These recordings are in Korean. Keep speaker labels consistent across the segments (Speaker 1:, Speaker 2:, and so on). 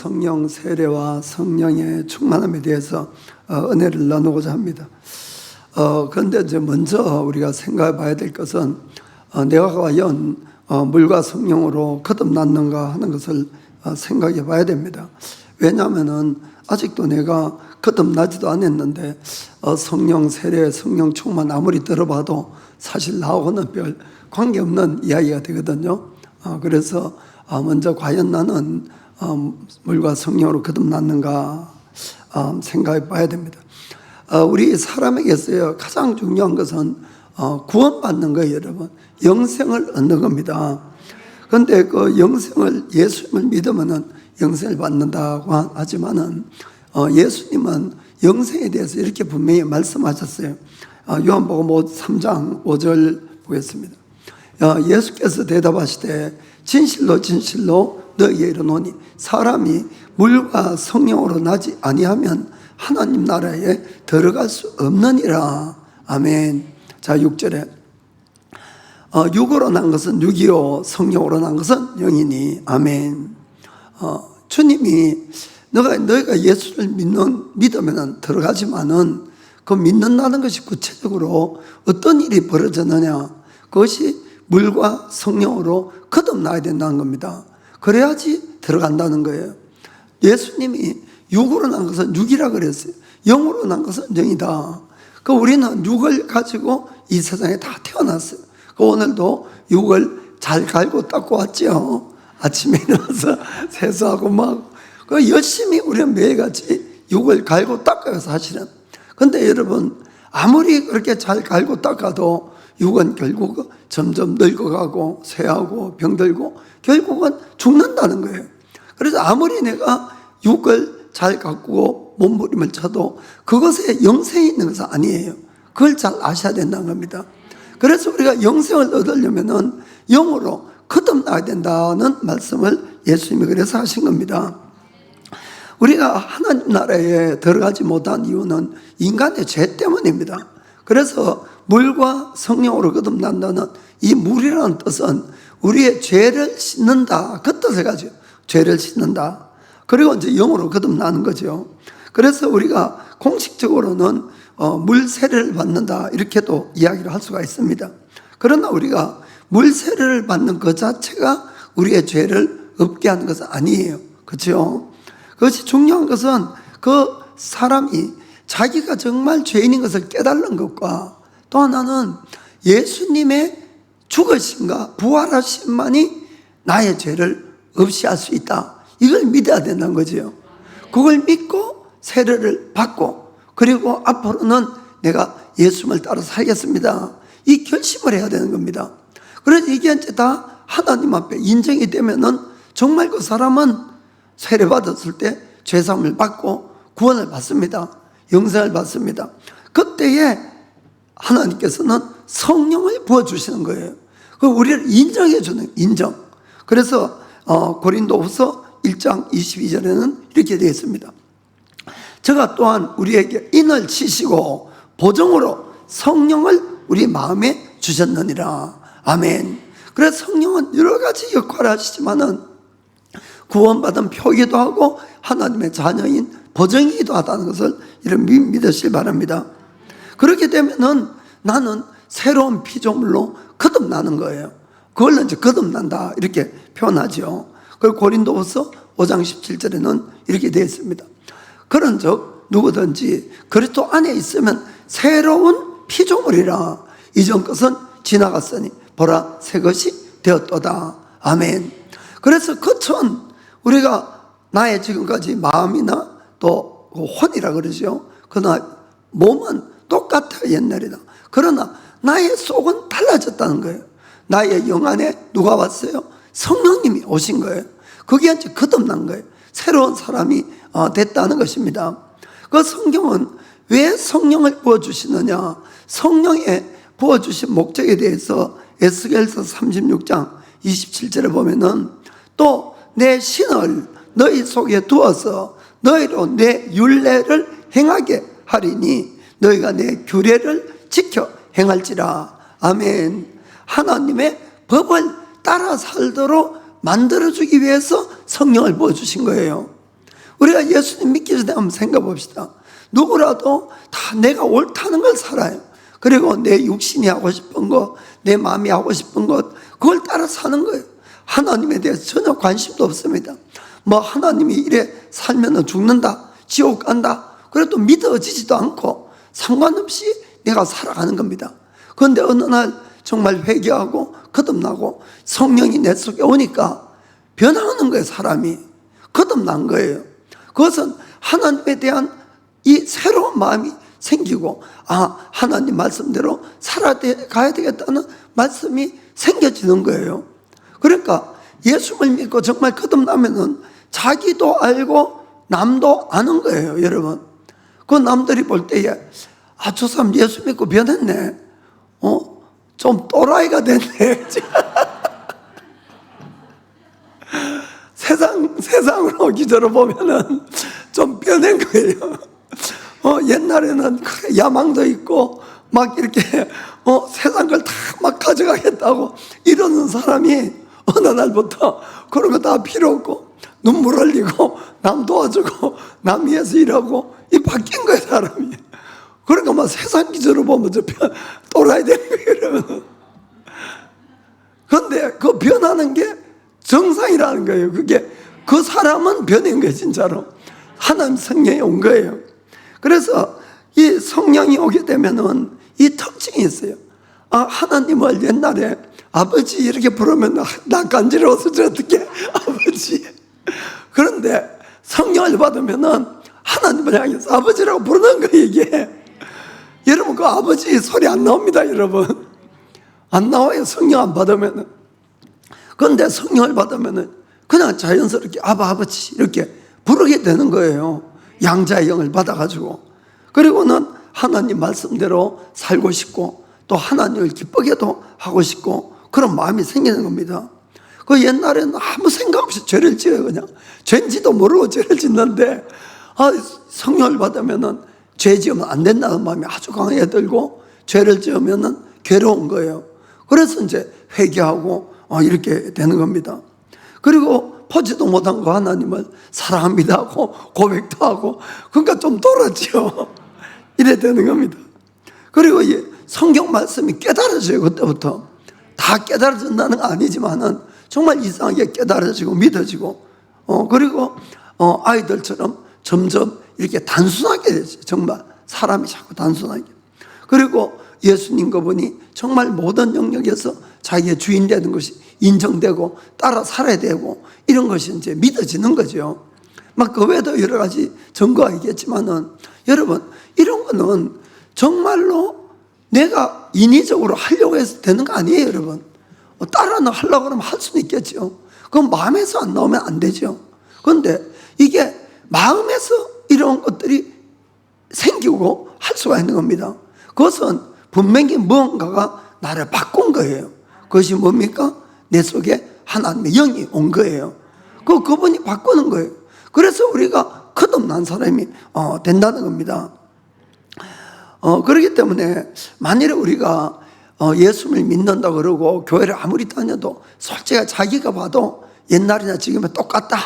Speaker 1: 성령 세례와 성령의 충만함에 대해서 은혜를 나누고자 합니다. 그런데 이제 먼저 우리가 생각해 봐야 될 것은 내가 과연 물과 성령으로 거듭났는가 하는 것을 생각해 봐야 됩니다. 왜냐하면 아직도 내가 거듭나지도 않았는데 성령 세례, 성령 충만 아무리 들어봐도 사실 나하고는 별 관계없는 이야기가 되거든요. 그래서 먼저 과연 나는 물과 성령으로 거듭났는가 생각해 봐야 됩니다. 우리 사람에게서 가장 중요한 것은 구원받는 거예요, 여러분. 영생을 얻는 겁니다. 그런데 그 영생을, 예수님을 믿으면은 영생을 받는다고 하지만은 예수님은 영생에 대해서 이렇게 분명히 말씀하셨어요. 요한복음 3장 5절 보겠습니다. 예수께서 대답하시되 진실로 진실로 너희에게 이르노니 사람이 물과 성령으로 나지 아니하면 하나님 나라에 들어갈 수 없느니라. 아멘. 자, 6절에 육으로 난 것은 육이요 성령으로 난 것은 영이니. 아멘. 주님이 너희가 예수를 믿으면 들어가지만은 그 믿는다는 것이 구체적으로 어떤 일이 벌어졌느냐, 그것이 물과 성령으로 거듭나야 된다는 겁니다. 그래야지 들어간다는 거예요. 예수님이 육으로 난 것은 육이라 그랬어요. 영으로 난 것은 영이다. 그 우리는 육을 가지고 이 세상에 다 태어났어요. 그 오늘도 육을 잘 갈고 닦고 왔죠. 아침에 일어나서 세수하고 그 열심히 우리는 매일같이 육을 갈고 닦아요, 사실은. 근데 여러분, 아무리 그렇게 잘 갈고 닦아도 육은 결국 점점 늙어가고 쇠하고 병들고 결국은 죽는다는 거예요. 그래서 아무리 내가 육을 잘 가꾸고 몸부림을 쳐도 그것에 영생이 있는 것은 아니에요. 그걸 잘 아셔야 된다는 겁니다. 그래서 우리가 영생을 얻으려면은 영으로 거듭나야 된다는 말씀을 예수님이 그래서 하신 겁니다. 우리가 하나님 나라에 들어가지 못한 이유는 인간의 죄 때문입니다. 그래서 물과 성령으로 거듭난다는 이 물이라는 뜻은 우리의 죄를 씻는다, 그 뜻을 가지고 죄를 씻는다. 그리고 이제 영으로 거듭나는 거죠. 그래서 우리가 공식적으로는 물 세례를 받는다, 이렇게도 이야기를 할 수가 있습니다. 그러나 우리가 물 세례를 받는 그 자체가 우리의 죄를 없게 하는 것은 아니에요. 그렇죠? 그것이 중요한 것은 그 사람이 자기가 정말 죄인인 것을 깨달는 것과 또 하나는 예수님의 죽으심과 부활하심만이 나의 죄를 없이 할 수 있다. 이걸 믿어야 된다는 거죠. 그걸 믿고 세례를 받고 그리고 앞으로는 내가 예수님을 따라 살겠습니다. 이 결심을 해야 되는 겁니다. 그래서 이게 이제 다 하나님 앞에 인정이 되면은 정말 그 사람은 세례 받았을 때 죄사함을 받고 구원을 받습니다. 영생을 받습니다. 그때에 하나님께서는 성령을 부어주시는 거예요. 그 우리를 인정해 주는 인정. 그래서 고린도후서 1장 22절에는 이렇게 되어 있습니다. 저가 또한 우리에게 인을 치시고 보정으로 성령을 우리 마음에 주셨느니라. 아멘. 그래서 성령은 여러 가지 역할을 하시지만은 구원받은 표기도 하고 하나님의 자녀인 보정이기도 하다는 것을 이런 믿으시기 바랍니다. 그렇게 되면은 나는 새로운 피조물로 거듭나는 거예요. 그걸 이제 거듭난다 이렇게 표현하죠. 그리고 고린도후서 5장 17절에는 이렇게 되어 있습니다. 그런즉 누구든지 그리스도 안에 있으면 새로운 피조물이라. 이전 것은 지나갔으니 보라 새 것이 되었도다. 아멘. 그래서 그천 우리가 나의 지금까지 마음이나 또 혼이라 그러죠. 그러나 몸은 똑같아요, 옛날이나. 그러나 나의 속은 달라졌다는 거예요. 나의 영 안에 누가 왔어요? 성령님이 오신 거예요. 그게 이제 거듭난 거예요. 새로운 사람이 됐다는 것입니다. 그 성경은 왜 성령을 부어주시느냐? 성령에 부어주신 목적에 대해서 에스겔서 36장 27절에 보면은 또 내 신을 너희 속에 두어서 너희로 내 율례를 행하게 하리니 너희가 내 규례를 지켜 행할지라. 아멘. 하나님의 법을 따라 살도록 만들어주기 위해서 성령을 부어주신 거예요. 우리가 예수님 믿기 전에 한번 생각해 봅시다. 누구라도 다 내가 옳다는 걸 살아요. 그리고 내 육신이 하고 싶은 것, 내 마음이 하고 싶은 것, 그걸 따라 사는 거예요. 하나님에 대해서 전혀 관심도 없습니다. 뭐 하나님이 이래 살면 죽는다, 지옥 간다, 그래도 믿어지지도 않고 상관없이 내가 살아가는 겁니다. 그런데 어느 날 정말 회개하고 거듭나고 성령이 내 속에 오니까 변화하는 거예요. 사람이 거듭난 거예요. 그것은 하나님에 대한 이 새로운 마음이 생기고, 하나님 말씀대로 살아가야 되겠다는 말씀이 생겨지는 거예요. 그러니까 예수를 믿고 정말 거듭나면은 자기도 알고 남도 아는 거예요. 여러분, 그 남들이 볼 때에 저 사람 예수 믿고 변했네, 좀 또라이가 됐네. 세상으로 기저로 보면은 좀 변한 거예요. 옛날에는 야망도 있고 막 이렇게 세상 걸 다 막 가져가겠다고 이러는 사람이 어느 날부터 그런 거 다 필요 없고 눈물 흘리고 남 도와주고 남 위해서 일하고 이 바뀐 거예요, 사람이. 그러니까 막 세상 기저로 보면 저 또라이 되는 거예요. 그런데 그 변하는 게 정상이라는 거예요. 그게 그 사람은 변한 거예요. 진짜로 하나님 성령이 온 거예요. 그래서 이 성령이 오게 되면은 이 특징이 있어요. 하나님을 옛날에 아버지 이렇게 부르면 나 간지러워서 저 어떻게 아버지. 그런데 성령을 받으면은 하나님을 향해서 아버지라고 부르는 거예요. 이게 여러분, 그 아버지 소리 안 나옵니다. 여러분, 안 나와요. 성령 안 받으면은. 그런데 성령을 받으면은 그냥 자연스럽게 아버지 이렇게 부르게 되는 거예요. 양자의 영을 받아가지고. 그리고는 하나님 말씀대로 살고 싶고 또 하나님을 기쁘게도 하고 싶고 그런 마음이 생기는 겁니다. 그 옛날에는 아무 생각 없이 죄를 지어요. 그냥 죄인지도 모르고 죄를 짓는데 성령을 받으면은 죄 지으면 안 된다는 마음이 아주 강하게 들고 죄를 지으면은 괴로운 거예요. 그래서 이제 회개하고 이렇게 되는 겁니다. 그리고 보지도 못한 거 하나님을 사랑합니다 하고 고백도 하고, 그러니까 좀 돌았죠. 이래 되는 겁니다. 그리고 성경 말씀이 깨달아져요. 그때부터 다 깨달아진다는 건 아니지만은 정말 이상하게 깨달아지고 믿어지고, 그리고 아이들처럼 점점 이렇게 단순하게 되죠. 정말 사람이 자꾸 단순하게. 그리고 예수님과 보니 정말 모든 영역에서 자기의 주인 되는 것이 인정되고 따라 살아야 되고 이런 것이 이제 믿어지는 거죠. 막 그 외에도 여러 가지 증거가 있겠지만은 여러분, 이런 거는 정말로 내가 인위적으로 하려고 해서 되는 거 아니에요. 여러분, 따라는 하려고 그러면 할 수는 있겠죠. 그건 마음에서 안 나오면 안 되죠. 그런데 이게 마음에서 이런 것들이 생기고 할 수가 있는 겁니다. 그것은 분명히 무언가가 나를 바꾼 거예요. 그것이 뭡니까? 내 속에 하나님의 영이 온 거예요. 그분이 바꾸는 거예요. 그래서 우리가 거듭난 사람이 된다는 겁니다. 그렇기 때문에 만일에 우리가 예수를 믿는다 그러고 교회를 아무리 다녀도 솔직히 자기가 봐도 옛날이나 지금이 똑같다,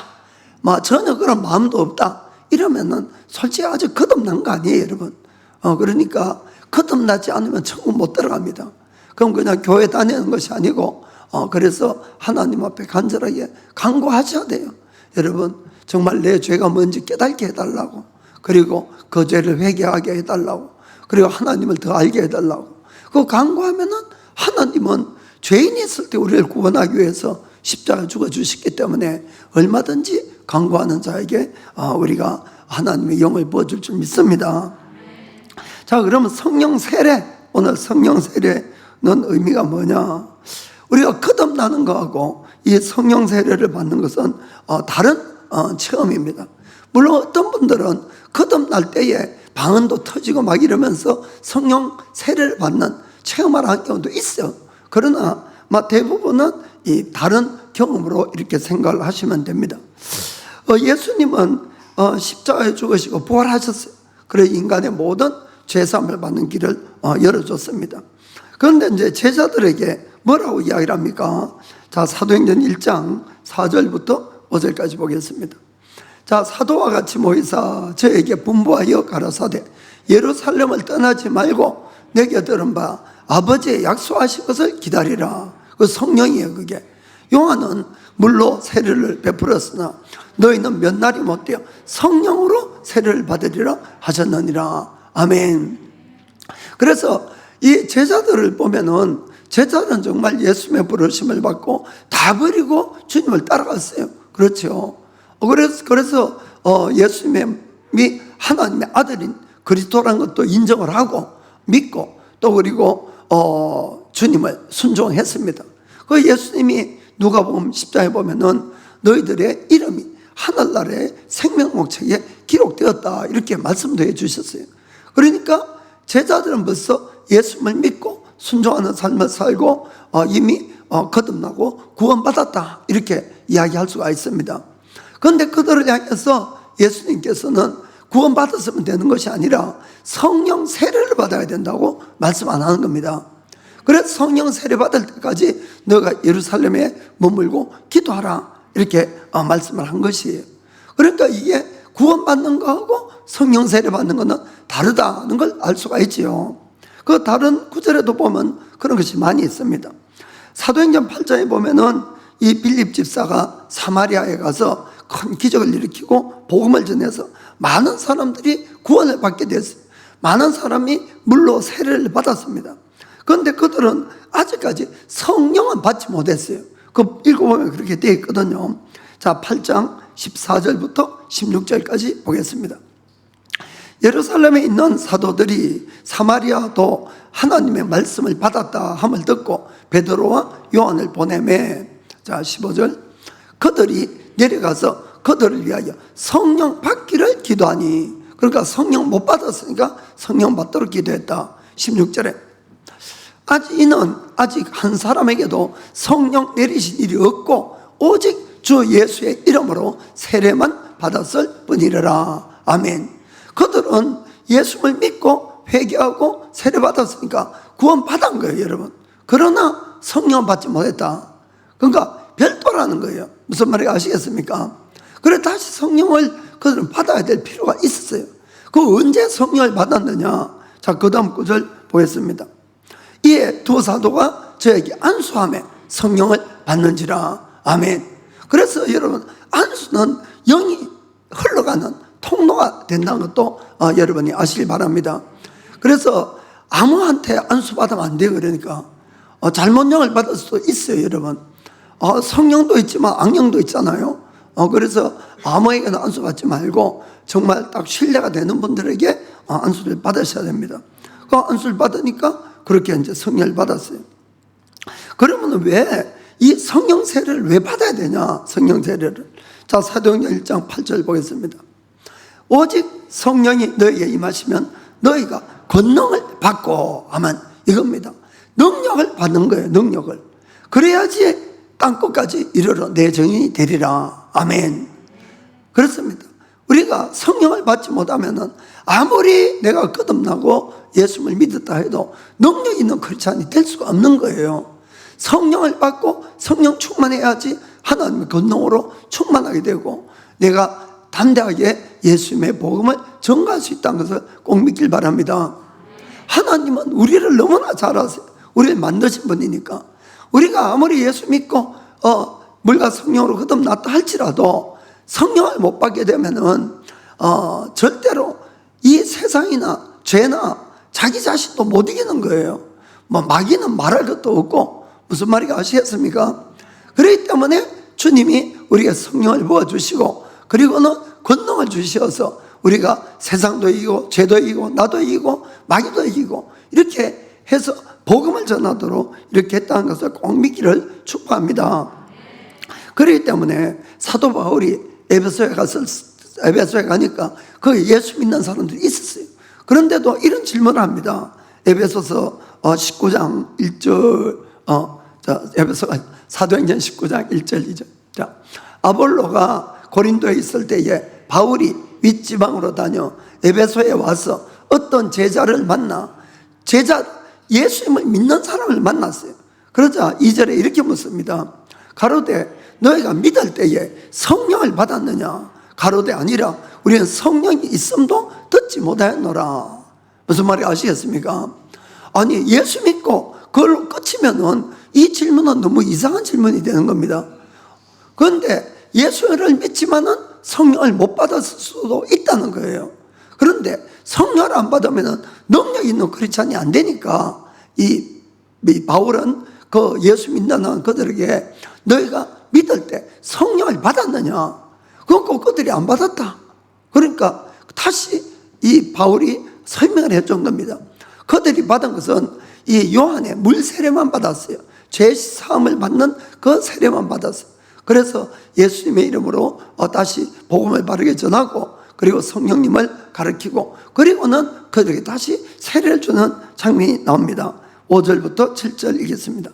Speaker 1: 전혀 그런 마음도 없다, 이러면은 솔직히 아주 거듭난 거 아니에요, 여러분. 그러니까 거듭나지 않으면 천국 못 들어갑니다. 그럼 그냥 교회 다니는 것이 아니고 그래서 하나님 앞에 간절하게 간구하셔야 돼요. 여러분, 정말 내 죄가 뭔지 깨닫게 해달라고, 그리고 그 죄를 회개하게 해달라고, 그리고 하나님을 더 알게 해달라고. 그 간구하면은 하나님은 죄인이 있을 때 우리를 구원하기 위해서 십자가에 죽어주셨기 때문에 얼마든지 간구하는 자에게 우리가 하나님의 영을 부어줄 줄 믿습니다. 자, 그러면 성령 세례, 오늘 성령 세례는 의미가 뭐냐? 우리가 거듭나는 거하고 이 성령 세례를 받는 것은 다른 체험입니다. 물론 어떤 분들은 거듭날 때에 방언도 터지고 막 이러면서 성령 세례를 받는 체험을 하는 경우도 있어요. 그러나 대부분은 이 다른 경험으로 이렇게 생각을 하시면 됩니다. 예수님은 십자가에 죽으시고 부활하셨어요. 그래서 인간의 모든 죄사함을 받는 길을 열어줬습니다. 그런데 이제 제자들에게 뭐라고 이야기를 합니까? 자, 사도행전 1장 4절부터 5절까지 보겠습니다. 자, 사도와 같이 모이사 저에게 분부하여 가라사대 예루살렘을 떠나지 말고 내게 들은 바 아버지의 약속하신 것을 기다리라. 그 성령이에요. 그게 요한은 물로 세례를 베풀었으나 너희는 몇 날이 못되어 성령으로 세례를 받으리라 하셨느니라. 아멘. 그래서 이 제자들을 보면은 제자는 정말 예수님의 부르심을 받고 다 버리고 주님을 따라갔어요. 그렇죠. 그래서 예수님이 하나님의 아들인 그리스도라는 것도 인정을 하고 믿고 또 그리고 주님을 순종했습니다. 그 예수님이 누가복음 10장에 보면은 너희들의 이름이 하늘나라의 생명목책에 기록되었다 이렇게 말씀도 해주셨어요. 그러니까 제자들은 벌써 예수님을 믿고 순종하는 삶을 살고 이미 거듭나고 구원받았다 이렇게 이야기할 수가 있습니다. 그런데 그들을 향해서 예수님께서는 구원받았으면 되는 것이 아니라 성령 세례를 받아야 된다고 말씀 안 하는 겁니다. 그래서 성령 세례 받을 때까지 너가 예루살렘에 머물고 기도하라 이렇게 말씀을 한 것이에요. 그러니까 이게 구원받는 거하고 성령 세례 받는 거는 다르다는 걸 알 수가 있지요. 그 다른 구절에도 보면 그런 것이 많이 있습니다. 사도행전 8장에 보면은 이 빌립 집사가 사마리아에 가서 큰 기적을 일으키고 복음을 전해서 많은 사람들이 구원을 받게 됐어요. 많은 사람이 물로 세례를 받았습니다. 그런데 그들은 아직까지 성령은 받지 못했어요. 그 읽어보면 그렇게 되어 있거든요. 자, 8장 14절부터 16절까지 보겠습니다. 예루살렘에 있는 사도들이 사마리아도 하나님의 말씀을 받았다 함을 듣고 베드로와 요한을 보내매, 자 15절, 그들이 내려가서 그들을 위하여 성령 받기를 기도하니, 그러니까 성령 못 받았으니까 성령 받도록 기도했다. 16절에 이는 아직 한 사람에게도 성령 내리신 일이 없고 오직 주 예수의 이름으로 세례만 받았을 뿐이라. 아멘. 그들은 예수를 믿고 회개하고 세례 받았으니까 구원 받은 거예요, 여러분. 그러나 성령 받지 못했다. 그러니까 별도라는 거예요. 무슨 말인지 아시겠습니까? 그래 다시 성령을 그들은 받아야 될 필요가 있었어요. 그 언제 성령을 받았느냐? 자, 그 다음 구절 보겠습니다. 이에 두 사도가 저에게 안수하며 성령을 받는지라. 아멘. 그래서 여러분, 안수는 영이 흘러가는 통로가 된다는 것도 여러분이 아시길 바랍니다. 그래서 아무한테 안수받으면 안 돼요. 그러니까 잘못 영을 받을 수도 있어요, 여러분. 성령도 있지만 악령도 있잖아요. 그래서 아무에게나 안수받지 말고 정말 딱 신뢰가 되는 분들에게 안수를 받으셔야 됩니다. 그 안수를 받으니까 그렇게 이제 성령을 받았어요. 그러면 왜 이 성령 세례를 왜 받아야 되냐? 성령 세례를. 자, 사도행전 1장 8절 보겠습니다. 오직 성령이 너희에게 임하시면 너희가 권능을 받고 하면 이겁니다. 능력을 받는 거예요. 능력을. 그래야지 땅끝까지 이르러 내 정인이 되리라. 아멘. 그렇습니다. 우리가 성령을 받지 못하면은 아무리 내가 거듭나고 예수를 믿었다 해도 능력 있는 크리스찬이 될 수가 없는 거예요. 성령을 받고 성령 충만해야지 하나님의 권능으로 충만하게 되고 내가 담대하게 예수님의 복음을 전가할 수 있다는 것을 꼭 믿길 바랍니다. 하나님은 우리를 너무나 잘 아세요. 우리를 만드신 분이니까. 우리가 아무리 예수 믿고 물과 성령으로 거듭났다 할지라도 성령을 못 받게 되면은 절대로 이 세상이나 죄나 자기 자신도 못 이기는 거예요. 뭐 마귀는 말할 것도 없고. 무슨 말인지 아시겠습니까? 그렇기 때문에 주님이 우리가 성령을 부어주시고 그리고는 권능을 주셔서 우리가 세상도 이기고 죄도 이기고 나도 이기고 마귀도 이기고 이렇게 해서 복음을 전하도록 이렇게 했다는 것을 꼭 믿기를 축복합니다. 그렇기 때문에 사도 바울이 에베소에 가니까 거기 예수 믿는 사람들이 있었어요. 그런데도 이런 질문을 합니다. 에베소서 19장 1절 사도행전 19장 1절 2절. 자, 아볼로가 고린도에 있을 때에 바울이 윗지방으로 다녀 에베소에 와서 어떤 제자를 만나 예수님을 믿는 사람을 만났어요. 그러자 2절에 이렇게 묻습니다. 가로되 너희가 믿을 때에 성령을 받았느냐? 가로되 아니라 우리는 성령이 있음도 듣지 못하였노라. 무슨 말이 아시겠습니까? 아니, 예수 믿고 그걸로 끝이면은 이 질문은 너무 이상한 질문이 되는 겁니다. 그런데 예수를 믿지만은 성령을 못 받았을 수도 있다는 거예요. 그런데 성령을 안 받으면은 능력 있는 크리스찬이 안 되니까 이 바울은 그 예수 믿는 그들에게 너희가 믿을 때 성령을 받았느냐? 그건 그들이 안 받았다. 그러니까 다시 이 바울이 설명을 해준 겁니다. 그들이 받은 것은 이 요한의 물 세례만 받았어요. 죄 사함을 받는 그 세례만 받았어요. 그래서 예수님의 이름으로 다시 복음을 바르게 전하고 그리고 성령님을 가르치고 그리고는 그들에게 다시 세례를 주는 장면이 나옵니다. 5절부터 7절 읽겠습니다.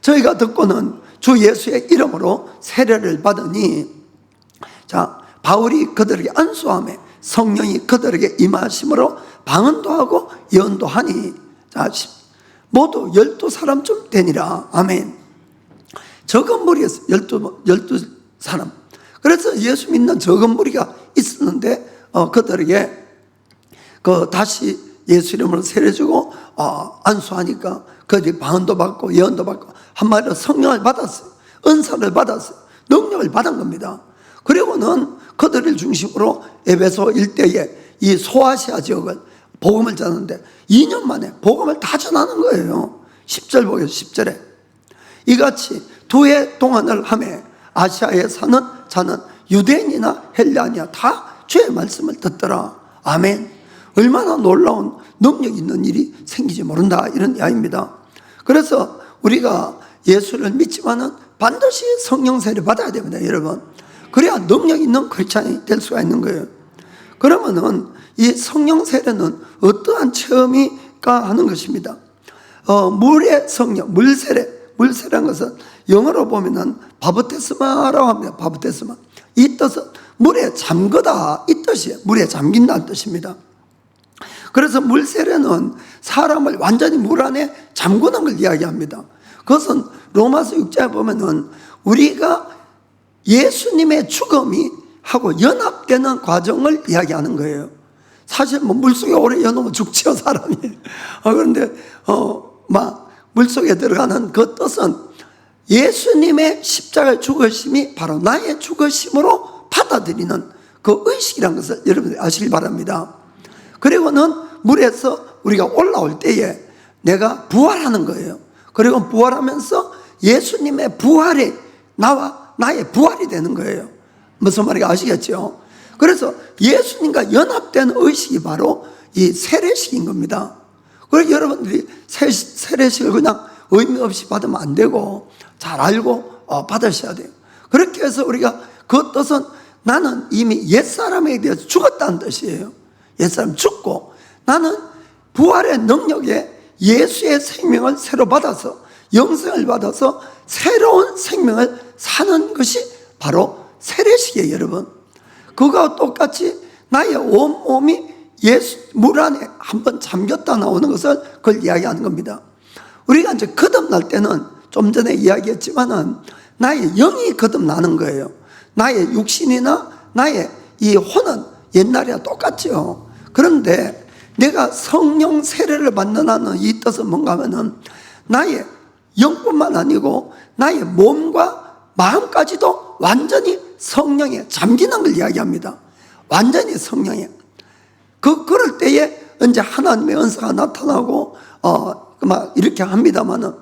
Speaker 1: 저희가 듣고는 주 예수의 이름으로 세례를 받으니, 자, 바울이 그들에게 안수함에 성령이 그들에게 임하심으로 방언도 하고 예언도 하니, 자, 모두 12사람쯤 되니라. 아멘. 적은 무리였어요. 12사람. 그래서 예수 믿는 적은 무리가 있었는데 그들에게 다시 예수 이름으로 세례 주고 안수하니까 그들이 방언도 받고 예언도 받고 한마디로 성령을 받았어요. 은사를 받았어요. 능력을 받은 겁니다. 그리고는 그들을 중심으로 에베소 일대에 이 소아시아 지역을 복음을 전하는데 2년 만에 복음을 다 전하는 거예요. 10절 보겠습니다. 10절에 이같이 두 해 동안을 하매 아시아에 사는 자는 유대인이나 헬라니아 다 주의 말씀을 듣더라. 아멘. 얼마나 놀라운 능력 있는 일이 생기지 모른다, 이런 이야기입니다. 그래서 우리가 예수를 믿지만은 반드시 성령 세례 받아야 됩니다, 여러분. 그래야 능력 있는 크리스찬이 될 수가 있는 거예요. 그러면은 이 성령 세례는 어떠한 체험이가 하는 것입니다. 물의 성령, 물세례라는 것은 영어로 보면은 바브테스마라고 합니다. 바브테스마. 이 뜻은 물에 잠그다, 이 뜻이에요. 물에 잠긴다는 뜻입니다. 그래서 물세례는 사람을 완전히 물 안에 잠그는 걸 이야기합니다. 그것은 로마서 6장에 보면은 우리가 예수님의 죽음이 하고 연합되는 과정을 이야기하는 거예요. 사실 뭐 물속에 오래 연하면 죽지요, 사람이. 그런데 물속에 들어가는 그 뜻은 예수님의 십자가 죽으심이 바로 나의 죽으심으로 받아들이는 그 의식이라는 것을 여러분들이 아시길 바랍니다. 그리고는 물에서 우리가 올라올 때에 내가 부활하는 거예요. 그리고 부활하면서 예수님의 부활이 나와 나의 부활이 되는 거예요. 무슨 말인지 아시겠죠? 그래서 예수님과 연합된 의식이 바로 이 세례식인 겁니다. 그래서 여러분들이 세례식을 그냥 의미 없이 받으면 안 되고 잘 알고 받으셔야 돼요. 그렇게 해서 우리가 그 뜻은 나는 이미 옛사람에 대해서 죽었다는 뜻이에요. 옛사람 죽고 나는 부활의 능력에 예수의 생명을 새로 받아서 영생을 받아서 새로운 생명을 사는 것이 바로 세례식이에요, 여러분. 그거와 똑같이 나의 온몸이 예수 물 안에 한번 잠겼다 나오는 것을 그걸 이야기하는 겁니다. 우리가 이제 거듭날 때는 좀 전에 이야기했지만은 나의 영이 거듭나는 거예요. 나의 육신이나 나의 이 혼은 옛날이랑 똑같죠. 그런데 내가 성령 세례를 받는다는 이 뜻은 뭔가 하면은 나의 영뿐만 아니고 나의 몸과 마음까지도 완전히 성령에 잠기는 걸 이야기합니다. 완전히 성령에. 그럴 때에 이제 하나님의 은사가 나타나고, 막 이렇게 합니다만은,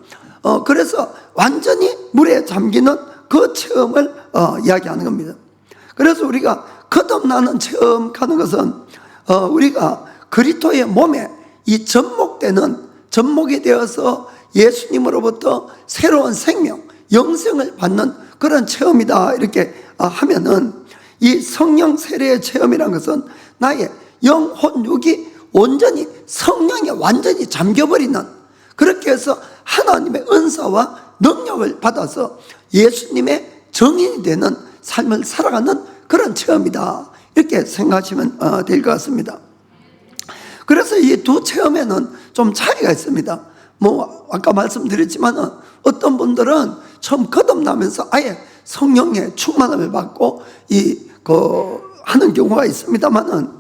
Speaker 1: 그래서 완전히 물에 잠기는 그 체험을, 이야기하는 겁니다. 그래서 우리가 거듭나는 체험 하는 것은, 우리가 그리스도의 몸에 이 접목이 되어서 예수님으로부터 새로운 생명, 영생을 받는 그런 체험이다. 이렇게 하면은 이 성령 세례의 체험이라는 것은 나의 영혼, 육이 온전히 성령에 완전히 잠겨버리는, 그렇게 해서 하나님의 은사와 능력을 받아서 예수님의 정인이 되는 삶을 살아가는 그런 체험이다. 이렇게 생각하시면 될 것 같습니다. 그래서 이 두 체험에는 좀 차이가 있습니다. 뭐 아까 말씀드렸지만 어떤 분들은 처음 거듭나면서 아예 성령의 충만함을 받고 하는 경우가 있습니다만은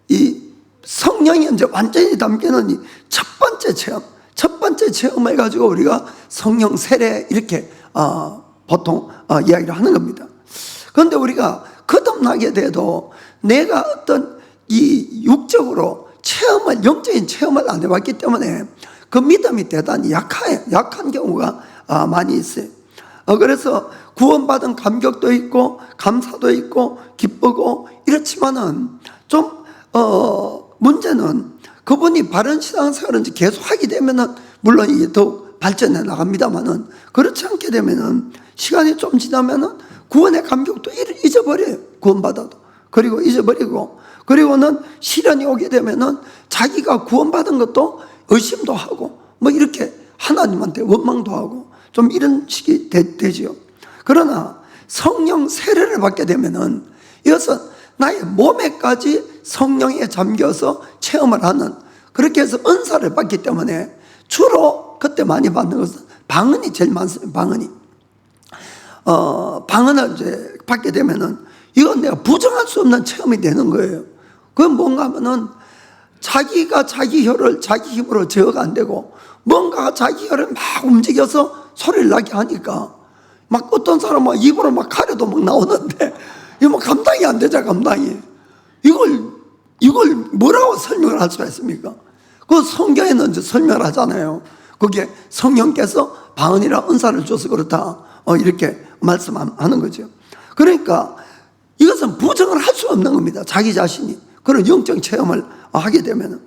Speaker 1: 이 성령이 이제 완전히 담기는 이 첫 번째 체험을 가지고 우리가 성령 세례 이렇게 보통 이야기를 하는 겁니다. 그런데 우리가 거듭나게 돼도 내가 어떤 이 육적으로 영적인 체험을 안 해봤기 때문에 그 믿음이 대단히 약한 경우가 많이 있어요. 그래서 구원받은 감격도 있고 감사도 있고 기쁘고 이렇지만은 좀 문제는 그분이 바른 신앙생활을 계속 하게 되면은 물론 이게 더욱 발전해 나갑니다만은 그렇지 않게 되면은 시간이 좀 지나면은 구원의 감격도 잊어버려요. 구원받아도. 그리고 잊어버리고 그리고는 시련이 오게 되면은 자기가 구원받은 것도 의심도 하고 뭐 이렇게 하나님한테 원망도 하고 좀 이런 식이 되지요. 그러나 성령 세례를 받게 되면은 이것은 나의 몸에까지 성령에 잠겨서 체험을 하는 그렇게 해서 은사를 받기 때문에 주로 그때 많이 받는 것은 방언이 제일 많습니다. 방언을 이제 받게 되면은 이건 내가 부정할 수 없는 체험이 되는 거예요. 그건 뭔가 하면은 자기가 자기 혀를 자기 힘으로 제어가 안 되고 뭔가 자기 혀를 막 움직여서 소리를 나게 하니까 막 어떤 사람은 입으로 막 가려도 막 나오는데 이거 뭐 감당이 안 되잖아. 감당이 이걸 뭐라고 설명을 할 수가 있습니까? 그 성경에는 이제 설명을 하잖아요. 그게 성령께서 방언이라 은사를 줘서 그렇다 이렇게 말씀하는 거죠. 그러니까 이것은 부정을 할 수 없는 겁니다. 자기 자신이 그런 영적 체험을 하게 되면은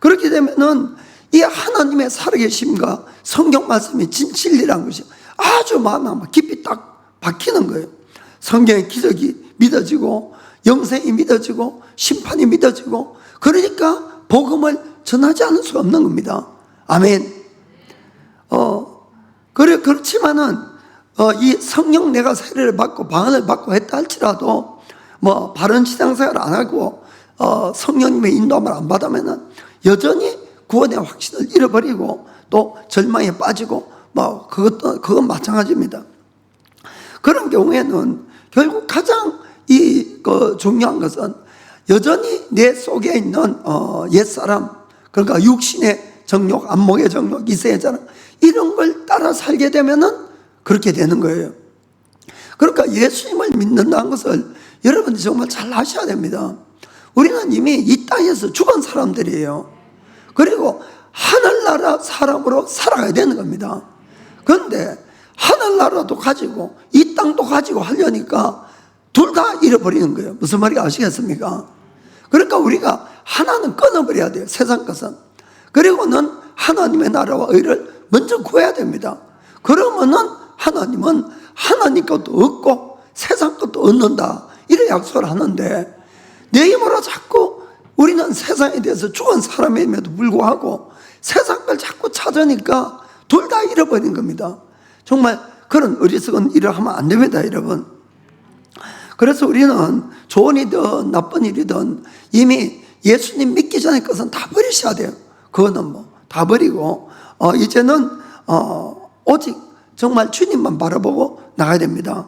Speaker 1: 그렇게 되면은 이 하나님의 살아계심과 성경 말씀이 진리란 것이 아주 마음에 깊이 딱 박히는 거예요. 성경의 기적이 믿어지고 영생이 믿어지고 심판이 믿어지고 그러니까 복음을 전하지 않을 수가 없는 겁니다. 아멘. 그렇지만은 이 성령 내가 세례를 받고 방언을 받고 했다 할지라도 뭐 바른 신앙생활을 안 하고 성령님의 인도함을 안 받으면은 여전히 구원의 확신을 잃어버리고 또 절망에 빠지고 뭐 그건 마찬가지입니다. 그런 경우에는 결국 가장 중요한 것은 여전히 내 속에 있는 옛사람 그러니까 육신의 정욕, 안목의 정욕, 이세의 자랑 이런 걸 따라 살게 되면은 그렇게 되는 거예요. 그러니까 예수님을 믿는다는 것을 여러분들이 정말 잘 아셔야 됩니다. 우리는 이미 이 땅에서 죽은 사람들이에요. 그리고 하늘나라 사람으로 살아가야 되는 겁니다. 그런데 하늘나라도 가지고 이 땅도 가지고 하려니까 둘 다 잃어버리는 거예요. 무슨 말인지 아시겠습니까? 그러니까 우리가 하나는 끊어버려야 돼요. 세상 것은. 그리고는 하나님의 나라와 의를 먼저 구해야 됩니다. 그러면은 하나님은 하나님 것도 얻고 세상 것도 얻는다 이런 약속을 하는데 내 힘으로 자꾸 우리는 세상에 대해서 죽은 사람임에도 불구하고 세상 걸 자꾸 찾으니까 둘 다 잃어버린 겁니다. 정말 그런 어리석은 일을 하면 안 됩니다, 여러분. 그래서 우리는 좋은 일이든 나쁜 일이든 이미 예수님 믿기 전에 것은 다 버리셔야 돼요. 그거는 뭐 다 버리고 이제는 오직 정말 주님만 바라보고 나가야 됩니다.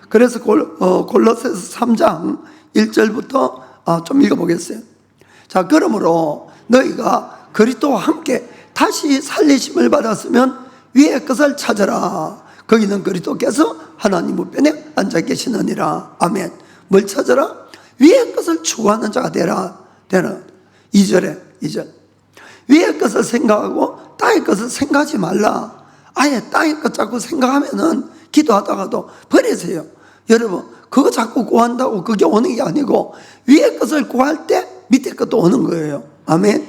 Speaker 1: 그래서 골로새서 3장 1절부터 좀 읽어보겠어요. 자, 그러므로 너희가 그리스도와 함께 다시 살리심을 받았으면 위의 것을 찾아라. 거기는 그리스도께서 하나님 우편에 앉아 계시느니라. 아멘. 뭘 찾아라? 위의 것을 추구하는 자가 되라. 2절 위의 것을 생각하고 땅의 것을 생각하지 말라. 아예 땅의 것 자꾸 생각하면은 기도하다가도 버리세요. 여러분 그거 자꾸 구한다고 그게 오는 게 아니고 위의 것을 구할 때 밑에 것도 오는 거예요. 아멘.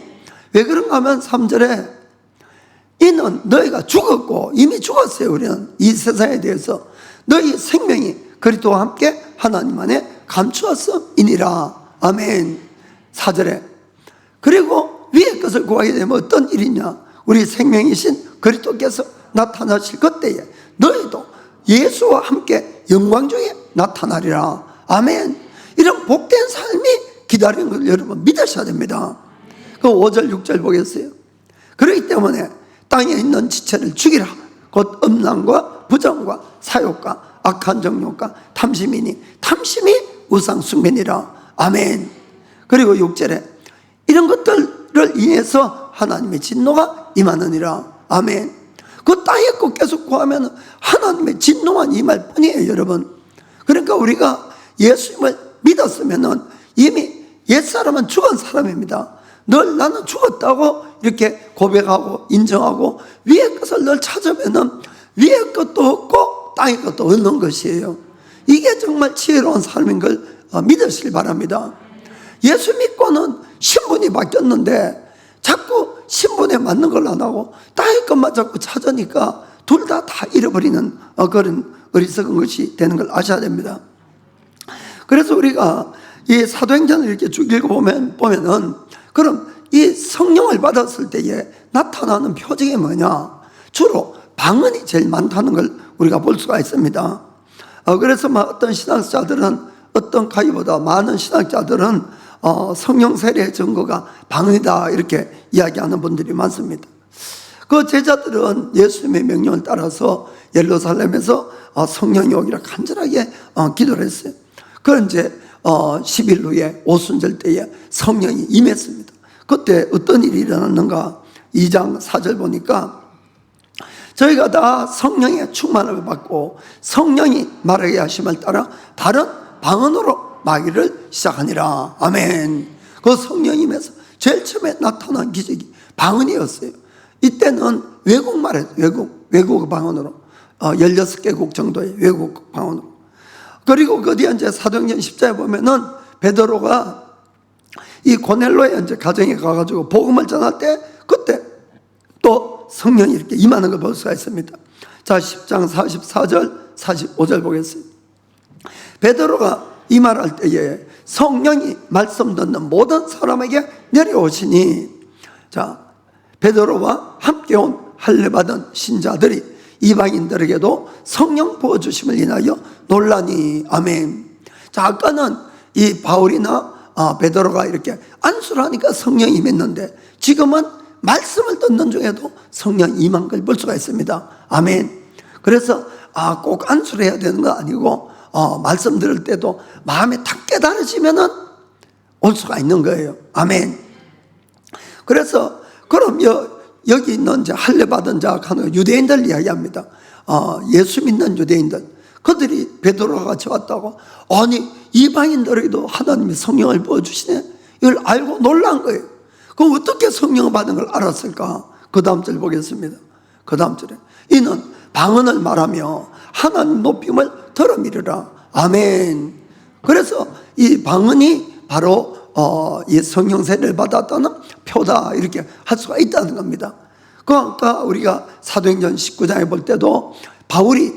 Speaker 1: 왜 그런가 하면 3절에 이는 너희가 죽었고 이미 죽었어요. 우리는 이 세상에 대해서 너희 생명이 그리스도와 함께 하나님 안에 감추었음이니라. 아멘. 4절에 그리고 위의 것을 구하게 되면 어떤 일이냐? 우리 생명이신 그리스도께서 나타나실 그때에 너희도 예수와 함께 영광 중에 나타나리라. 아멘. 이런 복된 삶이 기다리는 걸 여러분 믿으셔야 됩니다. 그 5절 6절 보겠어요. 그렇기 때문에 땅에 있는 지체를 죽이라. 곧 음란과 부정과 사욕과 악한 정욕과 탐심이니 탐심이 우상 숭배니라. 아멘. 그리고 6절에 이런 것들을 인해서 하나님의 진노가 임하느니라. 아멘. 그 땅에 꼭 계속 구하면 하나님의 진노만 임할 뿐이에요, 여러분. 그러니까 우리가 예수님을 믿었으면 이미 옛사람은 죽은 사람입니다. 늘 나는 죽었다고 이렇게 고백하고 인정하고 위의 것을 늘 찾으면 위의 것도 얻고 땅의 것도 얻는 것이에요. 이게 정말 지혜로운 삶인 걸 믿으시길 바랍니다. 예수 믿고는 신분이 바뀌었는데 자꾸 신분에 맞는 걸 안 하고 땅의 것만 자꾸 찾으니까 둘 다 잃어버리는 그런 어리석은 것이 되는 걸 아셔야 됩니다. 그래서 우리가 이 사도행전을 이렇게 쭉 읽어보면은 그럼 이 성령을 받았을 때에 나타나는 표징이 뭐냐? 주로 방언이 제일 많다는 걸 우리가 볼 수가 있습니다. 그래서 어떤 신학자들은 어떤 가위보다 많은 신학자들은 성령 세례의 증거가 방언이다 이렇게 이야기하는 분들이 많습니다. 그 제자들은 예수님의 명령을 따라서 예루살렘에서 성령이 오기를 간절하게 기도를 했어요. 그런 이제 10일 후에 오순절 때에 성령이 임했습니다. 그때 어떤 일이 일어났는가? 2장 4절 보니까 저희가 다 성령의 충만을 받고 성령이 말하게 하심을 따라 다른 방언으로 말하기를 시작하니라. 아멘. 그 성령이 임해서 제일 처음에 나타난 기적이 방언이었어요. 이때는 외국말에 외국 방언으로 16개국 정도의 외국 방언으로. 그리고 그 뒤에 이제 사도행전 10장에 보면은 베드로가 이 고넬로의 이제 가정에 가가지고 복음을 전할 때 그때 또 성령이 이렇게 임하는 걸 볼 수가 있습니다. 자, 10장 44절, 45절 보겠습니다. 베드로가 이 말할 때에 성령이 말씀 듣는 모든 사람에게 내려오시니, 자, 베드로와 함께 온 할례 받은 신자들이 이방인들에게도 성령 부어주심을 인하여 논란이. 아멘. 자, 아까는 이 바울이나 베드로가 이렇게 안수를 하니까 성령이 임했는데 지금은 말씀을 듣는 중에도 성령이 임한 걸 볼 수가 있습니다. 아멘. 그래서 꼭 안수를 해야 되는 거 아니고 말씀 들을 때도 마음에 탁 깨달으시면은 올 수가 있는 거예요. 아멘. 그래서 그럼 여기 있는 이제 할례 받은 자 하는 유대인들 이야기합니다. 예수 믿는 유대인들, 그들이 베드로가 같이 왔다고, 아니 이방인들에게도 하나님이 성령을 부어주시네, 이걸 알고 놀란 거예요. 그럼 어떻게 성령을 받은 걸 알았을까? 그 다음 절 보겠습니다. 그 다음 절에 이는 방언을 말하며 하나님 높임을 들음이리라. 아멘. 그래서 이 방언이 바로 이 성령 세례를 받았다는 표다 이렇게 할 수가 있다는 겁니다. 그 아까 우리가 사도행전 19장에 볼 때도 바울이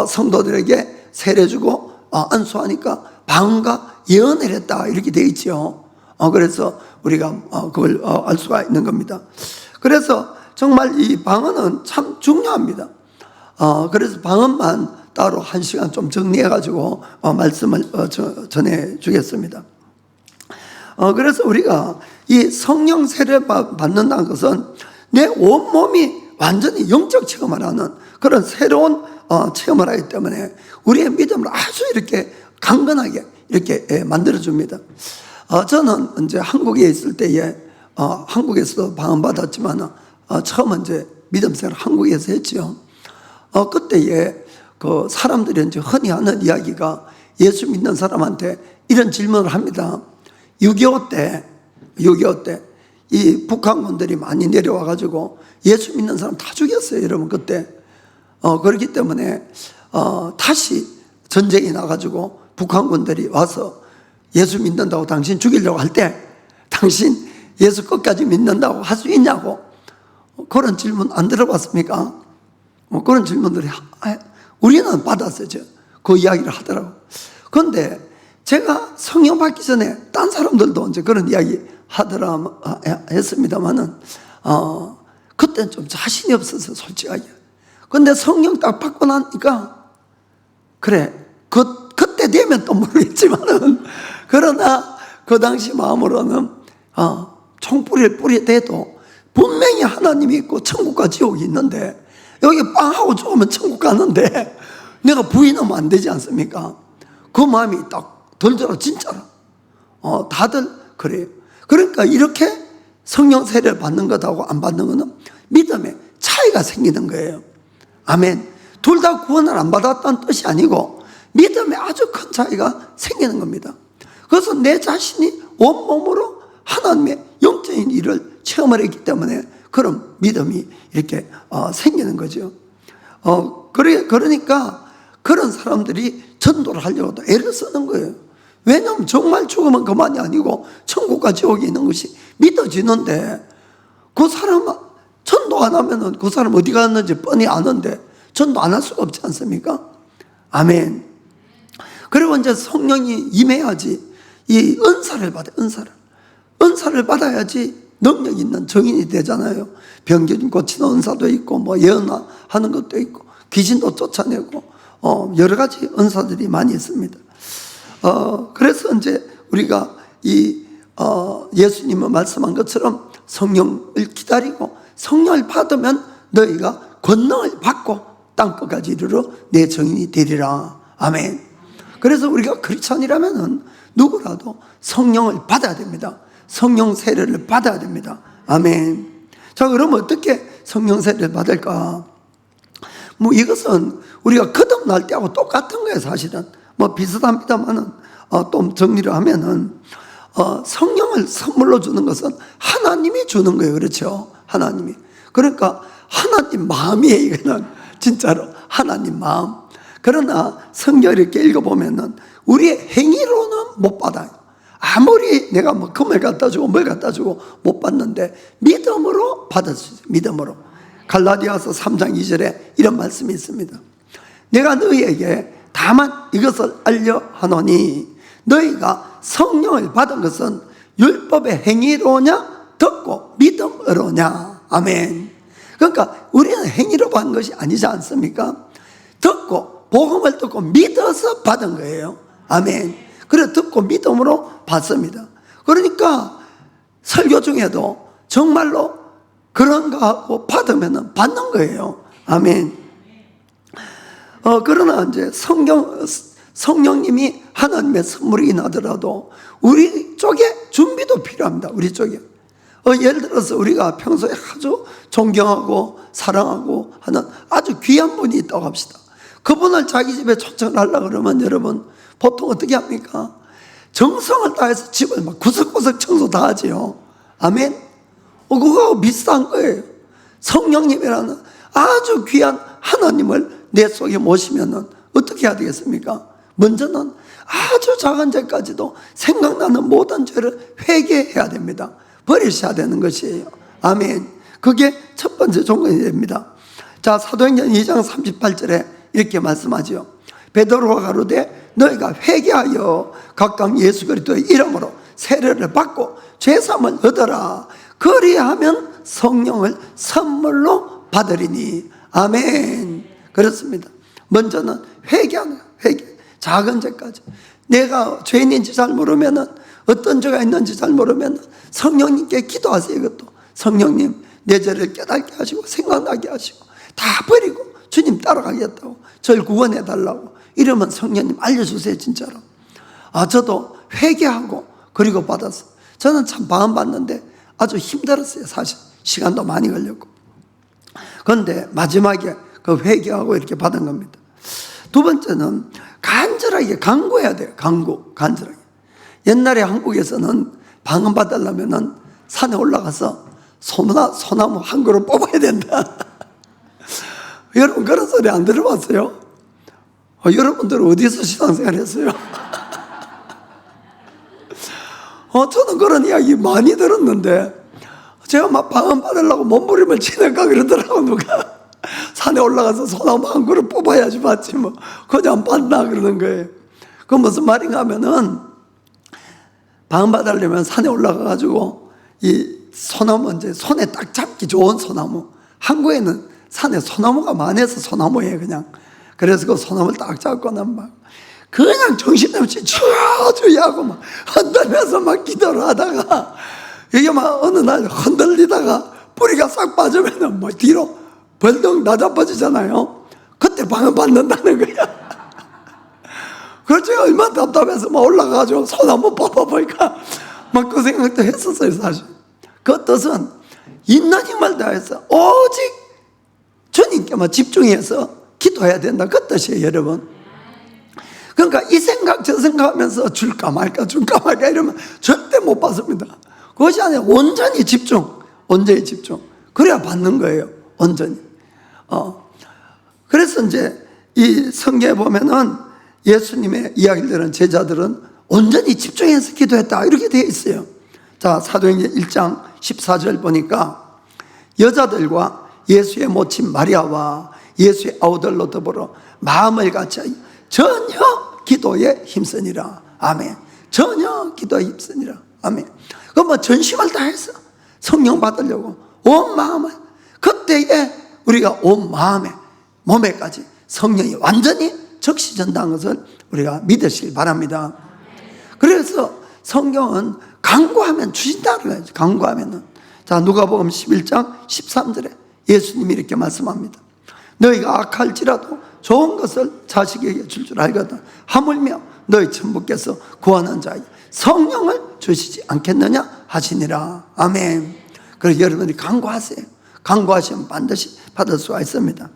Speaker 1: 성도들에게 세례 주고 안수하니까 방언과 예언을 했다 이렇게 되어 있죠. 그래서 우리가 그걸 알 수가 있는 겁니다. 그래서 정말 이 방언은 참 중요합니다. 그래서 방언만 따로 1시간 좀 정리해가지고 말씀을 전해 주겠습니다. 그래서 우리가 이 성령 세례를 받는다는 것은 내 온몸이 완전히 영적 체험을 하는 그런 새로운 체험을 하기 때문에 우리의 믿음을 아주 이렇게 강건하게 이렇게 만들어줍니다. 저는 이제 한국에 있을 때에 한국에서도 방언 받았지만 처음은 이제 믿음 생활 한국에서 했죠. 그때에 그 사람들이 이제 흔히 하는 이야기가 예수 믿는 사람한테 이런 질문을 합니다. 6.25 때 이 북한군들이 많이 내려와가지고 예수 믿는 사람 다 죽였어요, 여러분, 그때. 그렇기 때문에 다시 전쟁이 나가지고 북한군들이 와서 예수 믿는다고 당신 죽이려고 할 때 당신 예수 끝까지 믿는다고 할 수 있냐고. 그런 질문 안 들어봤습니까? 그런 질문들이 우리는 받았어요. 그 이야기를 하더라고. 그런데 제가 성령 받기 전에 딴 사람들도 이제 그런 이야기 했습니다만은 그때는 좀 자신이 없어서 솔직하게. 근데 성령 딱 받고 나니까 그래, 그때 되면 또 모르겠지만은 그러나 그 당시 마음으로는 총뿌리를 뿌리대도 분명히 하나님이 있고 천국과 지옥이 있는데 여기 빵하고 죽으면 천국 가는데 내가 부인하면 안 되지 않습니까? 그 마음이 딱 돌더라 진짜로. 다들 그래요. 그러니까 이렇게 성령 세례를 받는 것하고 안 받는 것은 믿음의 차이가 생기는 거예요. 아멘. 둘 다 구원을 안 받았다는 뜻이 아니고 믿음에 아주 큰 차이가 생기는 겁니다. 그래서 내 자신이 온몸으로 하나님의 영적인 일을 체험을 했기 때문에 그런 믿음이 이렇게 생기는 거죠. 그러니까 그런 사람들이 전도를 하려고도 애를 쓰는 거예요. 왜냐하면 정말 죽으면 그만이 아니고 천국과 지옥이 있는 것이 믿어지는데, 그 사람 전도 안 하면은 그 사람 어디 갔는지 뻔히 아는데 전도 안 할 수가 없지 않습니까? 아멘. 그리고 이제 성령이 임해야지 이 은사를 받아요. 은사를 받아야지 능력 있는 정인이 되잖아요. 병균 고치는 은사도 있고 뭐 예언하는 것도 있고 귀신도 쫓아내고 여러 가지 은사들이 많이 있습니다. 그래서 이제 우리가 예수님은 말씀한 것처럼 성령을 기다리고 성령을 받으면 너희가 권능을 받고 땅끝까지 이르러 내 정인이 되리라. 아멘. 그래서 우리가 크리스찬이라면은 누구라도 성령을 받아야 됩니다. 성령 세례를 받아야 됩니다. 아멘. 자, 그러면 어떻게 성령 세례를 받을까? 뭐 이것은 우리가 거듭날 때하고 똑같은 거예요. 사실은 뭐 비슷합니다만은 또 정리를 하면은 성령을 선물로 주는 것은 하나님이 주는 거예요. 그렇죠? 하나님이. 그러니까 하나님 마음이에요. 이거는 진짜로 하나님 마음. 그러나 성경을 이렇게 읽어보면은 우리의 행위로는 못 받아요. 아무리 내가 뭐 금을 갖다 주고 뭘 갖다 주고 못 받는데 믿음으로 받을 수 있어요. 믿음으로. 갈라디아서 3장 2절에 이런 말씀이 있습니다. 내가 너희에게 다만 이것을 알려 하노니 너희가 성령을 받은 것은 율법의 행위로냐 듣고 믿음으로냐. 아멘. 그러니까 우리는 행위로 받은 것이 아니지 않습니까? 듣고 복음을 듣고 믿어서 받은 거예요. 아멘. 그래 듣고 믿음으로 받습니다. 그러니까 설교 중에도 정말로 그런가 하고 받으면 받는 거예요. 아멘. 그러나 이제 성령님이 하나님의 선물이긴 하더라도 우리 쪽에 준비도 필요합니다. 우리 쪽에. 예를 들어서 우리가 평소에 아주 존경하고 사랑하고 하는 아주 귀한 분이 있다고 합시다. 그분을 자기 집에 초청을 하려고 그러면 여러분 보통 어떻게 합니까? 정성을 다해서 집을 막 구석구석 청소 다 하지요. 아멘. 그거하고 비슷한 거예요. 성령님이라는 아주 귀한 하나님을 내 속에 모시면은 어떻게 해야 되겠습니까? 먼저는 아주 작은 죄까지도 생각나는 모든 죄를 회개해야 됩니다. 버리셔야 되는 것이에요. 아멘. 그게 첫 번째 조건이 됩니다. 자, 사도행전 2장 38절에 이렇게 말씀하죠. 베드로가 가로되 너희가 회개하여 각각 예수 그리스도의 이름으로 세례를 받고 죄사함을 얻어라. 그리하면 성령을 선물로 받으리니. 아멘. 그렇습니다. 먼저는 회개하는 거예요. 회개. 작은 죄까지. 내가 죄인인지 잘 모르면은 어떤 죄가 있는지 잘 모르면 성령님께 기도하세요. 이것도 성령님 내 죄를 깨닫게 하시고 생각나게 하시고 다 버리고 주님 따라가겠다고 저를 구원해 달라고 이러면 성령님 알려주세요. 진짜로. 저도 회개하고 그리고 받았어. 저는 참 마음받는데 아주 힘들었어요. 사실 시간도 많이 걸렸고. 그런데 마지막에 그 회개하고 이렇게 받은 겁니다. 두 번째는 간절하게 간구해야 돼요. 간절하게. 옛날에 한국에서는 방언 받으려면은 산에 올라가서 소나무 한 그루 뽑아야 된다. 여러분 그런 소리 안 들어봤어요? 여러분들은 어디서 신앙생활 했어요? 저는 그런 이야기 많이 들었는데 제가 막 방언 받으려고 몸부림을 치는가 그러더라고. 누가 산에 올라가서 소나무 한 그루 뽑아야지 받지 뭐 그냥 받나 그러는 거예요. 그 무슨 말인가 하면은 방언 받으려면 산에 올라가가지고 이 소나무 이제 손에 딱 잡기 좋은 소나무. 한국에는 산에 소나무가 많아서 소나무예요 그냥. 그래서 그 소나무를 딱 잡고는 막 그냥 정신없이 주야주야하고 막 흔들면서 막 기도를 하다가 이게 막 어느 날 흔들리다가 뿌리가 싹 빠지면은 뭐 뒤로 벌떡 나자빠지잖아요. 그때 방언 받는다는 거야. 그렇죠. 얼마나 답답해서 막 올라가가지고 손 한번 뻗어볼까 막 그 생각도 했었어요, 사실. 그 뜻은 있는 힘을 다해서 오직 주님께만 집중해서 기도해야 된다, 그 뜻이에요, 여러분. 그러니까 이 생각 저 생각하면서 줄까 말까 이러면 절대 못 받습니다. 그것이 아니라 온전히 집중. 그래야 받는 거예요, 온전히. 그래서 이제 이 성경에 보면은 예수님의 이야기를 들은 제자들은 온전히 집중해서 기도했다, 이렇게 되어 있어요. 자, 사도행전 1장 14절 보니까 여자들과 예수의 모친 마리아와 예수의 아우들로 더불어 마음을 같이 전혀 기도에 힘쓰니라. 아멘. 전혀 기도에 힘쓰니라. 아멘. 그럼 뭐 전심을 다해서 성령 받으려고 온 마음을, 그때에 우리가 온 마음에 몸에까지 성령이 완전히 적시전당한 것을 우리가 믿으시길 바랍니다. 그래서 성경은 간구하면 주신다는 거예요. 간구하면은. 자, 누가복음 11장 13절에 예수님이 이렇게 말씀합니다. 너희가 악할지라도 좋은 것을 자식에게 줄 줄 알거든 하물며 너희 천부께서 구하는 자에게 성령을 주시지 않겠느냐 하시니라. 아멘. 그래서 여러분이 간구하세요. 간구하시면 반드시 받을 수가 있습니다.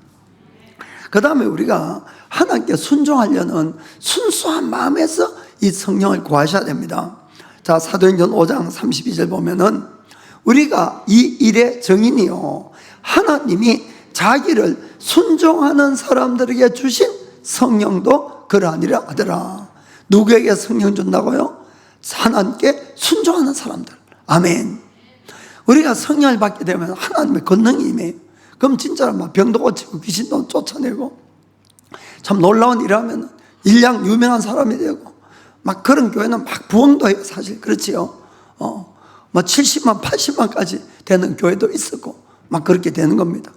Speaker 1: 그 다음에 우리가 하나님께 순종하려는 순수한 마음에서 이 성령을 구하셔야 됩니다. 자, 사도행전 5장 32절 보면은 우리가 이 일의 정인이요 하나님이 자기를 순종하는 사람들에게 주신 성령도 그러하니라 하더라. 누구에게 성령 준다고요? 하나님께 순종하는 사람들. 아멘. 우리가 성령을 받게 되면 하나님의 권능이 임해요. 그럼 진짜로 막 병도 고치고 귀신도 쫓아내고 참 놀라운 일을 하면 일량 유명한 사람이 되고 막 그런 교회는 막 부흥도 해요, 사실. 그렇지요. 뭐 70만, 80만까지 되는 교회도 있었고 막 그렇게 되는 겁니다.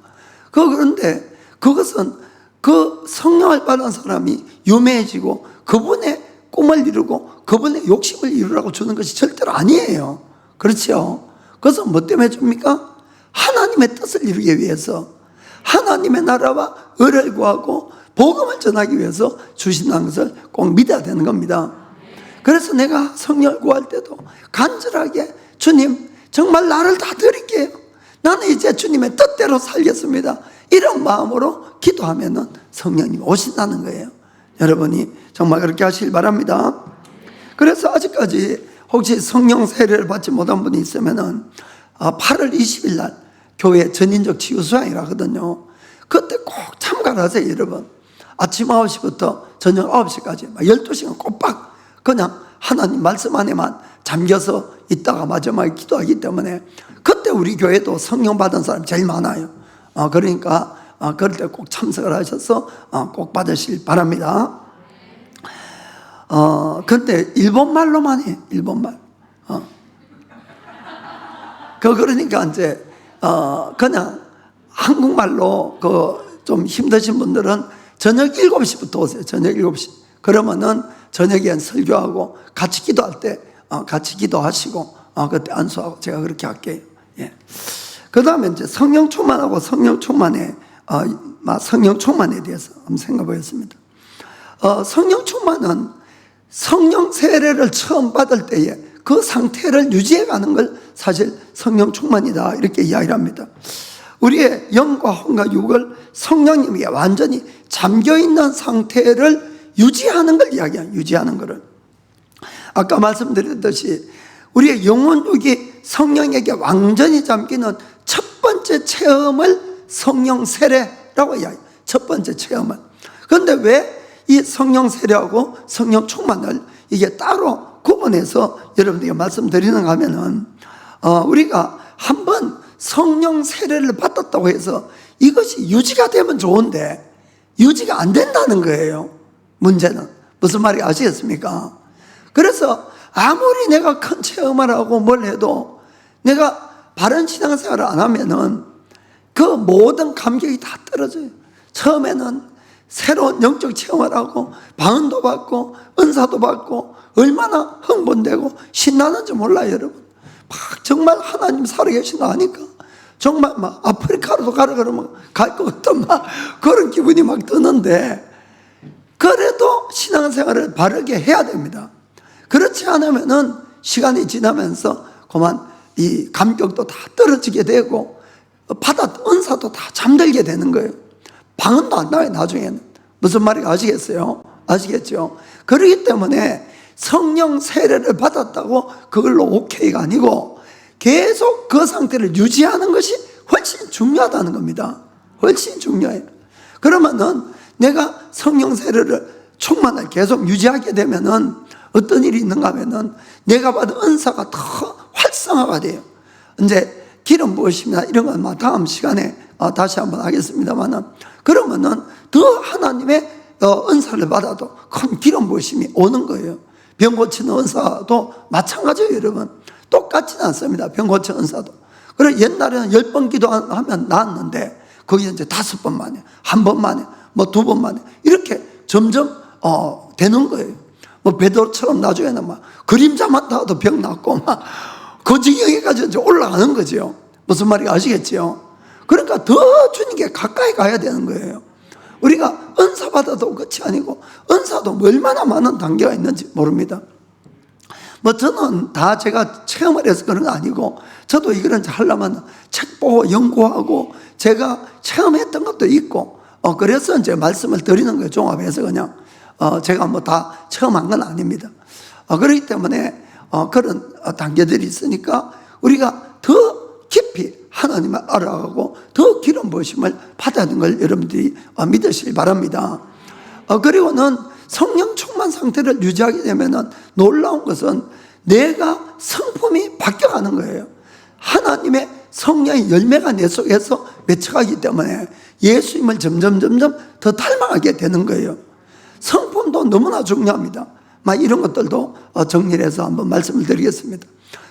Speaker 1: 그런데 그것은 그 성령을 받은 사람이 유명해지고 그분의 꿈을 이루고 그분의 욕심을 이루라고 주는 것이 절대로 아니에요. 그렇죠. 그것은 뭐 때문에 줍니까? 하나님의 뜻을 이루기 위해서, 하나님의 나라와 의를 구하고 복음을 전하기 위해서 주신다는 것을 꼭 믿어야 되는 겁니다. 그래서 내가 성령을 구할 때도 간절하게 주님 정말 나를 다 드릴게요. 나는 이제 주님의 뜻대로 살겠습니다. 이런 마음으로 기도하면 성령님이 오신다는 거예요. 여러분이 정말 그렇게 하시길 바랍니다. 그래서 아직까지 혹시 성령 세례를 받지 못한 분이 있으면 8월 20일 날 교회 전인적 치유 수양이라 하거든요. 그때 꼭 참가를 하세요, 여러분. 아침 9시부터 저녁 9시까지 12시간 꼬박 그냥 하나님 말씀 안에만 잠겨서 있다가 마지막에 기도하기 때문에 그때 우리 교회도 성령 받은 사람이 제일 많아요. 그러니까 그럴 때 꼭 참석을 하셔서 꼭 받으실 바랍니다. 근데 일본말로만 해, 일본말. 그러니까 이제 그냥 한국말로 좀 힘드신 분들은 저녁 7시부터 오세요. 저녁 7시. 그러면은 저녁엔 설교하고 같이 기도할 때 같이 기도하시고 그때 안수하고 제가 그렇게 할게요. 예. 그 다음에 이제 성령 충만하고 성령 충만에 대해서 한번 생각해 보겠습니다. 성령 충만은 성령 세례를 처음 받을 때에 그 상태를 유지해 가는 걸 사실 성령 충만이다, 이렇게 이야기를 합니다. 우리의 영과 혼과 육을 성령님이 완전히 잠겨있는 상태를 유지하는 걸 이야기해요. 유지하는 거를. 아까 말씀드렸듯이 우리의 영혼 육이 성령에게 완전히 잠기는 첫 번째 체험을 성령 세례라고 이야기해요. 첫 번째 체험을. 그런데 왜 이 성령 세례하고 성령 충만을 이게 따로 구분해서 여러분들에게 말씀드리는가 하면은 우리가 한번 성령 세례를 받았다고 해서 이것이 유지가 되면 좋은데 유지가 안 된다는 거예요. 문제는 무슨 말인지 아시겠습니까? 그래서 아무리 내가 큰 체험을 하고 뭘 해도 내가 바른 신앙생활을 안 하면은 그 모든 감격이 다 떨어져요. 처음에는 새로운 영적 체험을 하고 방언도 받고 은사도 받고 얼마나 흥분되고 신나는지 몰라요, 여러분. 막 정말 하나님 살아계신다 하니까 정말 막 아프리카로도 가라 그러면 갈 것 같던 막 그런 기분이 막 드는데 그래도 신앙생활을 바르게 해야 됩니다. 그렇지 않으면은 시간이 지나면서 그만 이 감격도 다 떨어지게 되고 받았던 은사도 다 잠들게 되는 거예요. 방언도 안 나와요, 나중에는. 무슨 말인지 아시겠어요? 아시겠죠? 그렇기 때문에 성령 세례를 받았다고 그걸로 오케이가 아니고 계속 그 상태를 유지하는 것이 훨씬 중요하다는 겁니다. 훨씬 중요해요. 그러면은 내가 성령 세례를 충만을 계속 유지하게 되면은 어떤 일이 있는가 하면은 내가 받은 은사가 더 활성화가 돼요. 이제 기름 부으심이나 이런 건 다음 시간에 다시 한번 하겠습니다만은, 그러면은 더 하나님의 은사를 받아도 큰 기름 부으심이 오는 거예요. 병 고치는 은사도 마찬가지예요, 여러분. 똑같지는 않습니다, 병 고치는 은사도. 그래, 옛날에는 10번 기도하면 나았는데 거기 이제 5번 만에, 1번 만에, 뭐 2번 만에 이렇게 점점 되는 거예요. 뭐 베드로처럼 나중에는 막 그림자만 닿아도 병 낫고 막 그 지경에까지 이제 올라가는 거죠. 무슨 말인지 아시겠죠? 그러니까 더 주님께 가까이 가야 되는 거예요. 우리가 은사 받아도 끝이 아니고 은사도 얼마나 많은 단계가 있는지 모릅니다. 뭐 저는 다 제가 체험을 해서 그런 거 아니고, 저도 이거는 하려면 책 보고 연구하고 제가 체험했던 것도 있고, 그래서 이제 말씀을 드리는 거예요. 종합해서 그냥. 제가 뭐 다 체험한 건 아닙니다. 그렇기 때문에 그런 단계들이 있으니까 우리가 더 깊이 하나님을 알아가고 더 기름 부으심을 받아야 걸 여러분들이 믿으시기 바랍니다. 그리고는 성령 충만 상태를 유지하게 되면은 놀라운 것은 내가 성품이 바뀌어가는 거예요. 하나님의 성령의 열매가 내 속에서 맺혀가기 때문에 예수님을 점점 더 닮아가게 되는 거예요. 성품도 너무나 중요합니다. 이런 것들도 정리를 해서 한번 말씀을 드리겠습니다.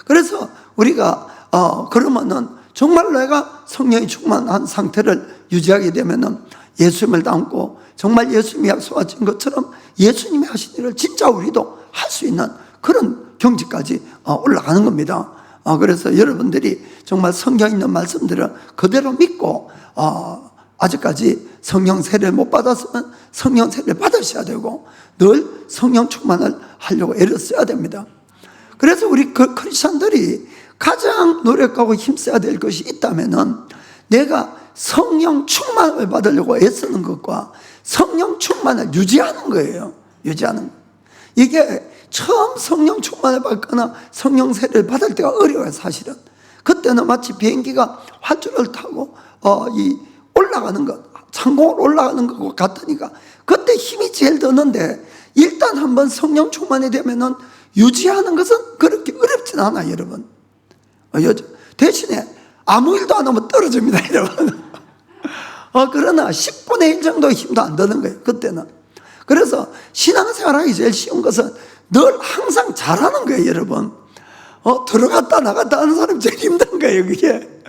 Speaker 1: 그래서 우리가 그러면은 정말 내가 성령이 충만한 상태를 유지하게 되면은 예수님을 닮고 정말 예수님이 약속하신 것처럼 예수님이 하신 일을 진짜 우리도 할 수 있는 그런 경지까지 올라가는 겁니다. 그래서 여러분들이 정말 성경 있는 말씀들을 그대로 믿고 아직까지 성령 세례를 못 받았으면 성령 세례를 받으셔야 되고 늘 성령 충만을 하려고 애를 써야 됩니다. 그래서 우리 크리스천들이 가장 노력하고 힘써야 될 것이 있다면은 내가 성령 충만을 받으려고 애쓰는 것과 성령 충만을 유지하는 거예요. 유지하는 거. 이게 처음 성령 충만을 받거나 성령 세례를 받을 때가 어려워요, 사실은. 그때는 마치 비행기가 활주로를 타고 올라가는 것, 상공으로 올라가는 것과 같으니까 그때 힘이 제일 드는데, 일단 한번 성령 충만이 되면은 유지하는 것은 그렇게 어렵진 않아요, 여러분. 대신에 아무 일도 안 하면 떨어집니다, 여러분. 그러나 10분의 1 정도 힘도 안 드는 거예요, 그때는. 그래서 신앙생활 하기 제일 쉬운 것은 늘 항상 잘하는 거예요, 여러분. 들어갔다 나갔다 하는 사람이 제일 힘든 거예요, 그게.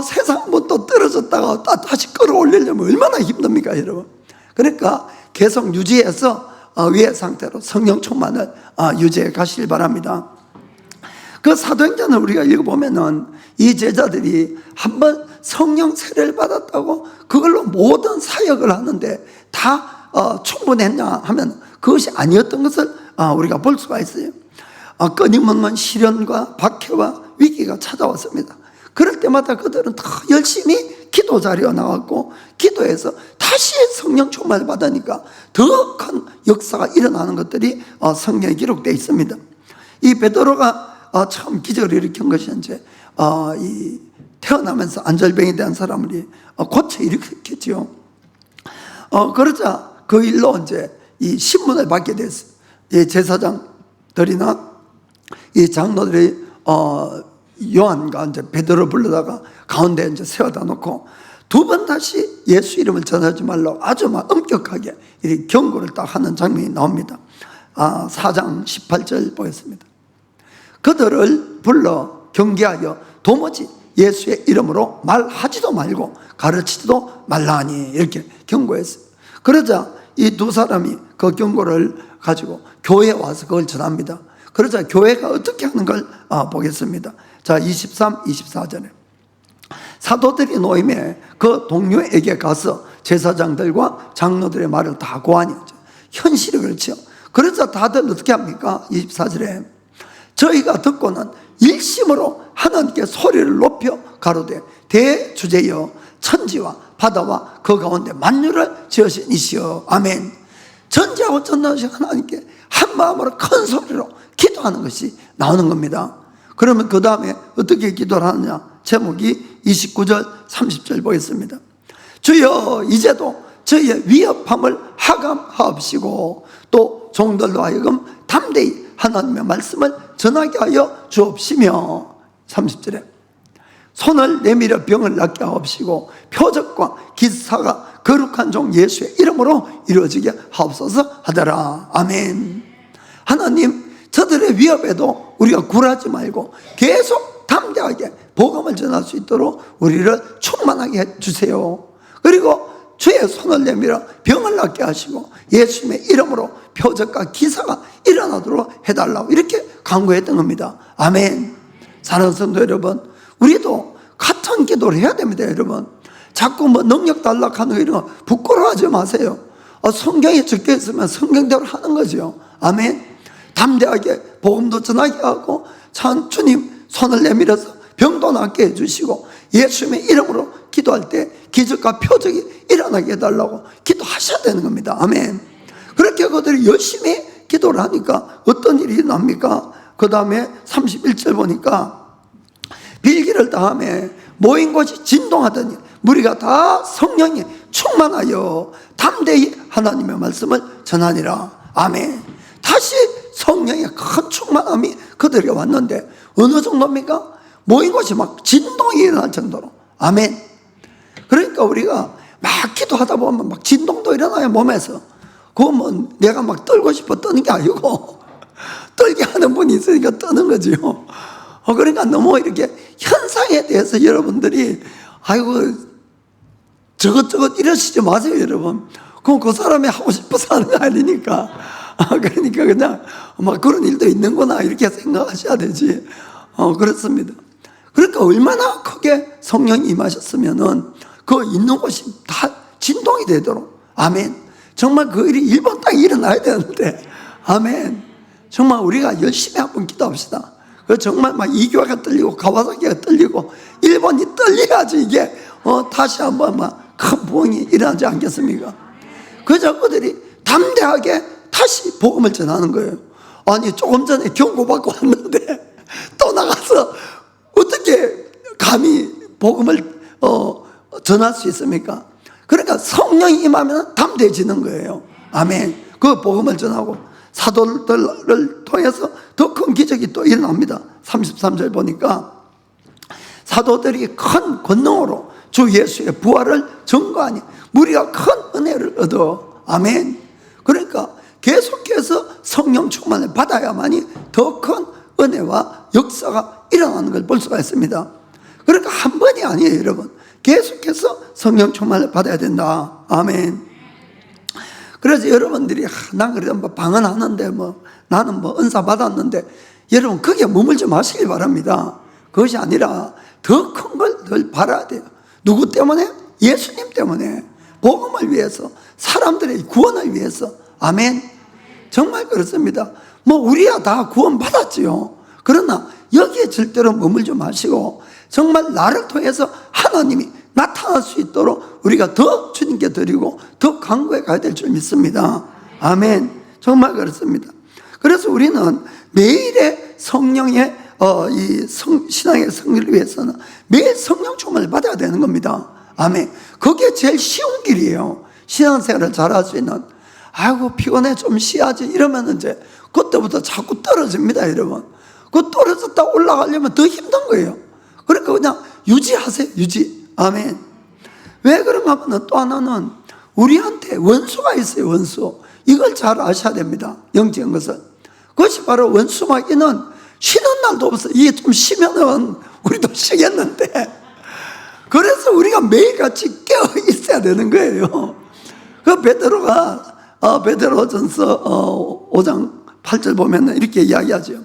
Speaker 1: 세상 한번 또 떨어졌다가 다시 끌어올리려면 얼마나 힘듭니까, 여러분. 그러니까 계속 유지해서 위의 상태로 성령 충만을 유지해 가시길 바랍니다. 그 사도행전을 우리가 읽어보면은 이 제자들이 한번 성령 세례를 받았다고 그걸로 모든 사역을 하는데 다 충분했냐 하면 그것이 아니었던 것을 우리가 볼 수가 있어요. 끊임없는 시련과 박해와 위기가 찾아왔습니다. 그럴 때마다 그들은 더 열심히 기도 자리에 나왔고 기도해서 다시 성령 충만을 받으니까 더 큰 역사가 일어나는 것들이 성경에 기록되어 있습니다. 이 베드로가 처음 기적을 일으킨 것이 이제 이 태어나면서 안절병에 대한 사람을 고쳐 일으켰죠. 그러자 그 일로 이제 이 신문을 받게 됐어요. 이 제사장들이나 이 장로들이 요한과 이제 베드로 불러다가 가운데 이제 세워다 놓고 2번 다시 예수 이름을 전하지 말라고 아주 막 엄격하게 이렇게 경고를 딱 하는 장면이 나옵니다. 4장 18절 보겠습니다. 그들을 불러 경계하여 도무지 예수의 이름으로 말하지도 말고 가르치지도 말라니 이렇게 경고했어요. 그러자 이 2사람이 그 경고를 가지고 교회에 와서 그걸 전합니다. 그러자 교회가 어떻게 하는 걸 보겠습니다. 자, 23, 24절에 사도들이 모임에 그 동료에게 가서 제사장들과 장로들의 말을 다 고하니 현실이 그렇죠. 그래서 다들 어떻게 합니까? 24절에 저희가 듣고는 일심으로 하나님께 소리를 높여 가로되 대주제여 천지와 바다와 그 가운데 만유를 지으신 이시여 아멘. 전지하고 전능하신 하나님께 한 마음으로 큰 소리로 기도하는 것이 나오는 겁니다. 그러면 그 다음에 어떻게 기도를 하느냐? 제목이 29절 30절 보겠습니다. 주여 이제도 저희의 위협함을 하감하옵시고 또 종들로 하여금 담대히 하나님의 말씀을 전하게 하여 주옵시며 30절에 손을 내밀어 병을 낫게 하옵시고 표적과 기사가 거룩한 종 예수의 이름으로 이루어지게 하옵소서 하더라. 아멘. 하나님 저들의 위협에도 우리가 굴하지 말고 계속 담대하게 복음을 전할 수 있도록 우리를 충만하게 해주세요. 그리고 주의 손을 내밀어 병을 낫게 하시고 예수님의 이름으로 표적과 기사가 일어나도록 해달라고 이렇게 간구했던 겁니다. 아멘. 사랑하는 성도 여러분, 우리도 같은 기도를 해야 됩니다. 여러분, 자꾸 뭐 능력 달라하는 거 이런 거 부끄러워하지 마세요. 성경에 적혀 있으면 성경대로 하는 거죠. 아멘. 담대하게 복음도 전하게 하고 참 주님 손을 내밀어서 병도 낫게 해주시고 예수님의 이름으로 기도할 때 기적과 표적이 일어나게 해달라고 기도하셔야 되는 겁니다. 아멘. 그렇게 그들이 열심히 기도를 하니까 어떤 일이 일어납니까? 그 다음에 31절 보니까 빌기를 다음에 모인 곳이 진동하더니 무리가 다 성령에 충만하여 담대히 하나님의 말씀을 전하니라. 아멘. 다시 성령의 큰 충만함이 그들에게 왔는데 어느 정도입니까? 모인 곳이 막 진동이 일어날 정도로. 아멘. 그러니까 우리가 막 기도하다 보면 막 진동도 일어나요, 몸에서. 그건 뭐 내가 막 떨고 싶어 떠는 게 아니고 떨게 하는 분이 있으니까 떠는 거죠. 그러니까 너무 이렇게 현상에 대해서 여러분들이 아이고 저것저것 이러시지 마세요, 여러분. 그럼 그 사람이 하고 싶어서 하는 거 아니니까. 그러니까 그냥 막 그런 일도 있는구나 이렇게 생각하셔야 되지. 그렇습니다. 그러니까 얼마나 크게 성령이 임하셨으면은 그 있는 곳이 다 진동이 되도록. 아멘. 정말 그 일이 일본 땅에 일어나야 되는데. 아멘. 정말 우리가 열심히 한번 기도합시다. 그 정말 막 이교회가 떨리고 가와사키가 떨리고 일본이 떨려야지 이게 다시 한번 막 큰 부흥이 일어나지 않겠습니까? 그저 그들이 담대하게 다시 복음을 전하는 거예요. 아니 조금 전에 경고받고 왔는데 또 나가서 어떻게 감히 복음을 전할 수 있습니까? 그러니까 성령이 임하면 담대해지는 거예요. 아멘. 그 복음을 전하고 사도들을 통해서 더 큰 기적이 또 일어납니다. 33절 보니까 사도들이 큰 권능으로 주 예수의 부활을 증거하니 무리가 큰 은혜를 얻어. 아멘. 그러니까 계속해서 성령 충만을 받아야만이 더 큰 은혜와 역사가 일어나는 걸 볼 수가 있습니다. 그러니까 한 번이 아니에요, 여러분. 계속해서 성령 충만을 받아야 된다. 아멘. 그래서 여러분들이 난 그래도 뭐 방언하는데 뭐 나는 뭐 은사 받았는데 여러분 거기에 머물지 마시길 바랍니다. 그것이 아니라 더 큰 걸 늘 바라야 돼요. 누구 때문에? 예수님 때문에. 복음을 위해서, 사람들의 구원을 위해서. 아멘. 정말 그렇습니다. 뭐 우리야 다 구원 받았지요. 그러나 여기에 절대로 머물지 마시고 정말 나를 통해서 하나님이 나타날 수 있도록 우리가 더 주님께 드리고 더 강구해 가야 될 줄 믿습니다. 아멘. 정말 그렇습니다. 그래서 우리는 매일의 성령의 신앙의 승리를 위해서는 매일 성령 충만을 받아야 되는 겁니다. 아멘. 그게 제일 쉬운 길이에요. 신앙생활을 잘할 수 있는. 아이고 피곤해 좀 쉬어야지 이러면 이제 그때부터 자꾸 떨어집니다, 여러분. 그 떨어졌다 올라가려면 더 힘든 거예요. 그러니까 그냥 유지하세요, 유지. 아멘. 왜 그런가 하면 또 하나는 우리한테 원수가 있어요, 원수. 이걸 잘 아셔야 됩니다, 영적인 것은. 그것이 바로 원수마귀는 쉬는 날도 없어. 이게 좀 쉬면은 우리도 쉬겠는데. 그래서 우리가 매일같이 깨어 있어야 되는 거예요. 그 베드로전서 5장 8절 보면 이렇게 이야기하죠.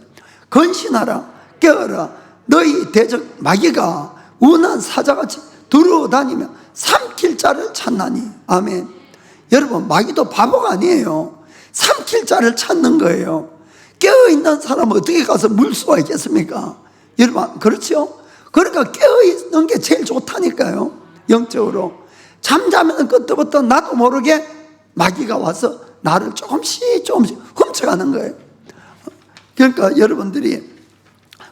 Speaker 1: 건신하라, 깨어라. 너희 대적 마귀가 운한 사자같이 두루다니며 삼킬 자를 찾나니. 아멘. 여러분 마귀도 바보가 아니에요. 삼킬 자를 찾는 거예요. 깨어있는 사람은 어떻게 가서 물수가 있겠습니까? 여러분, 그렇죠? 그러니까 깨어있는 게 제일 좋다니까요. 영적으로. 잠자면 그때부터 나도 모르게 마귀가 와서 나를 조금씩 훔쳐가는 거예요. 그러니까 여러분들이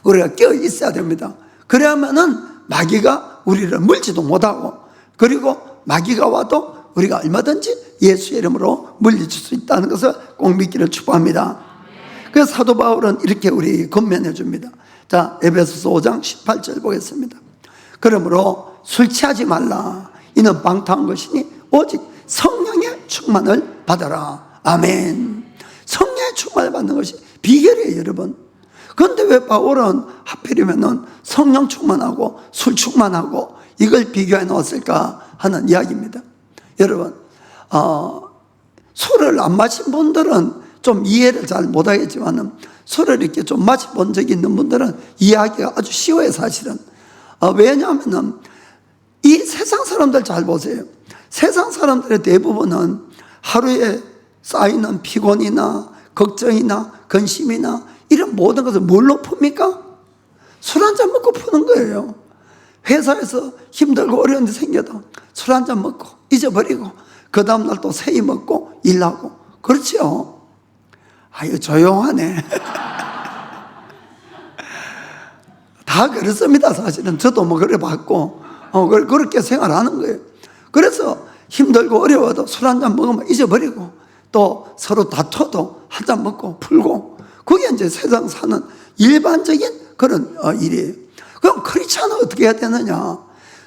Speaker 1: 우리가 깨어 있어야 됩니다. 그래야만은 마귀가 우리를 물지도 못하고, 그리고 마귀가 와도 우리가 얼마든지 예수의 이름으로 물리칠 수 있다는 것을 꼭 믿기를 축복합니다. 그래서 사도 바울은 이렇게 우리 권면해 줍니다. 자, 에베소서 5장 18절 보겠습니다. 그러므로 술 취하지 말라. 이는 방탕한 것이니 오직 성령의 충만을 받아라. 아멘. 성령의 충만을 받는 것이 비결이에요, 여러분. 그런데 왜 바울은 하필이면은 성령 충만하고 술 충만하고 이걸 비교해 놓았을까 하는 이야기입니다. 여러분, 술을 안 마신 분들은 좀 이해를 잘 못하겠지만은 술을 이렇게 좀 마셔본 적이 있는 분들은 이해하기가 아주 쉬워요, 사실은. 왜냐하면은 이 세상 사람들 잘 보세요. 세상 사람들의 대부분은 하루에 쌓이는 피곤이나 걱정이나 근심이나 이런 모든 것을 뭘로 풉니까? 술 한잔 먹고 푸는 거예요. 회사에서 힘들고 어려운 일 생겨도 술 한잔 먹고 잊어버리고 그 다음날 또 새이 먹고 일하고. 그렇죠? 아유, 조용하네. 다 그렇습니다, 사실은. 저도 뭐 그래 봤고, 그렇게 생활하는 거예요. 그래서 힘들고 어려워도 술 한잔 먹으면 잊어버리고 또 서로 다퉈도 한잔 먹고 풀고, 그게 이제 세상 사는 일반적인 그런 일이에요. 그럼 크리스찬은 어떻게 해야 되느냐?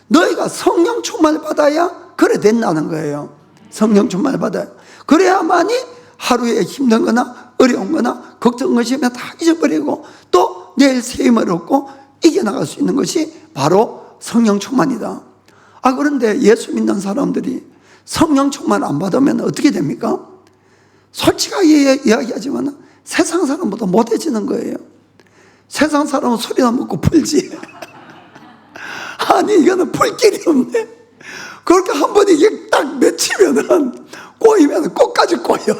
Speaker 1: 너희가 성령 충만을 받아야 그래 된다는 거예요. 성령 충만을 받아야. 그래야만이 하루에 힘든 거나 어려운 거나 걱정 것이면 다 잊어버리고 또 내일 새 힘을 얻고 이겨나갈 수 있는 것이 바로 성령 충만이다. 그런데 예수 믿는 사람들이 성령 충만 안 받으면 어떻게 됩니까? 솔직하게 이야기하지만 세상 사람보다 못해지는 거예요. 세상 사람은 술이나 먹고 풀지. 아니, 이거는 풀 길이 없네. 그렇게 한 번에 이게 딱 맺히면은, 꼬이면 꽃까지 꼬여.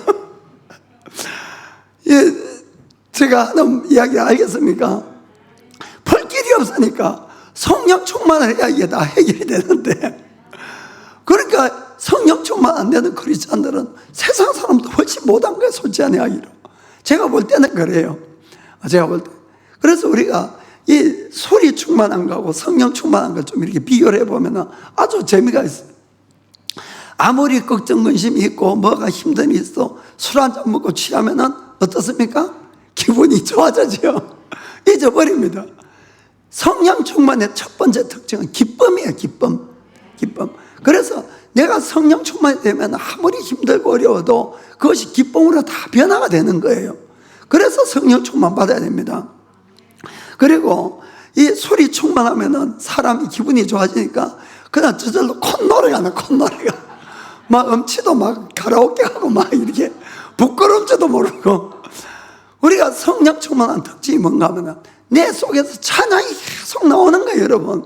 Speaker 1: 예, 제가 하는 이야기 알겠습니까? 풀 길이 없으니까 성령 충만을 해야 이게 다 해결이 되는데, 그러니까 성령 충만 안 되는 크리스찬들은 세상 사람도 훨씬 못한 거예요, 솔직한 이야기로. 제가 볼 때는 그래요. 제가 볼 때. 그래서 우리가 이 술이 충만한 거하고 성령 충만한 걸 좀 이렇게 비교를 해보면 아주 재미가 있어요. 아무리 걱정, 근심이 있고 뭐가 힘든 일이 있어 술 한잔 먹고 취하면은 어떻습니까? 기분이 좋아져요. 잊어버립니다. 성령 충만의 첫 번째 특징은 기쁨이에요, 기쁨. 그래서 내가 성령 충만이 되면 아무리 힘들고 어려워도 그것이 기쁨으로 다 변화가 되는 거예요. 그래서 성령 충만 받아야 됩니다. 그리고 이 술이 충만하면은 사람이 기분이 좋아지니까 그냥 저절로 콧노래가 나, 콧노래가. 막 음치도 막 가라오케 하고 막 이렇게 부끄러움지도 모르고. 우리가 성령 충만한 특징이 뭔가 하면은 내 속에서 찬양이 계속 나오는 거예요, 여러분.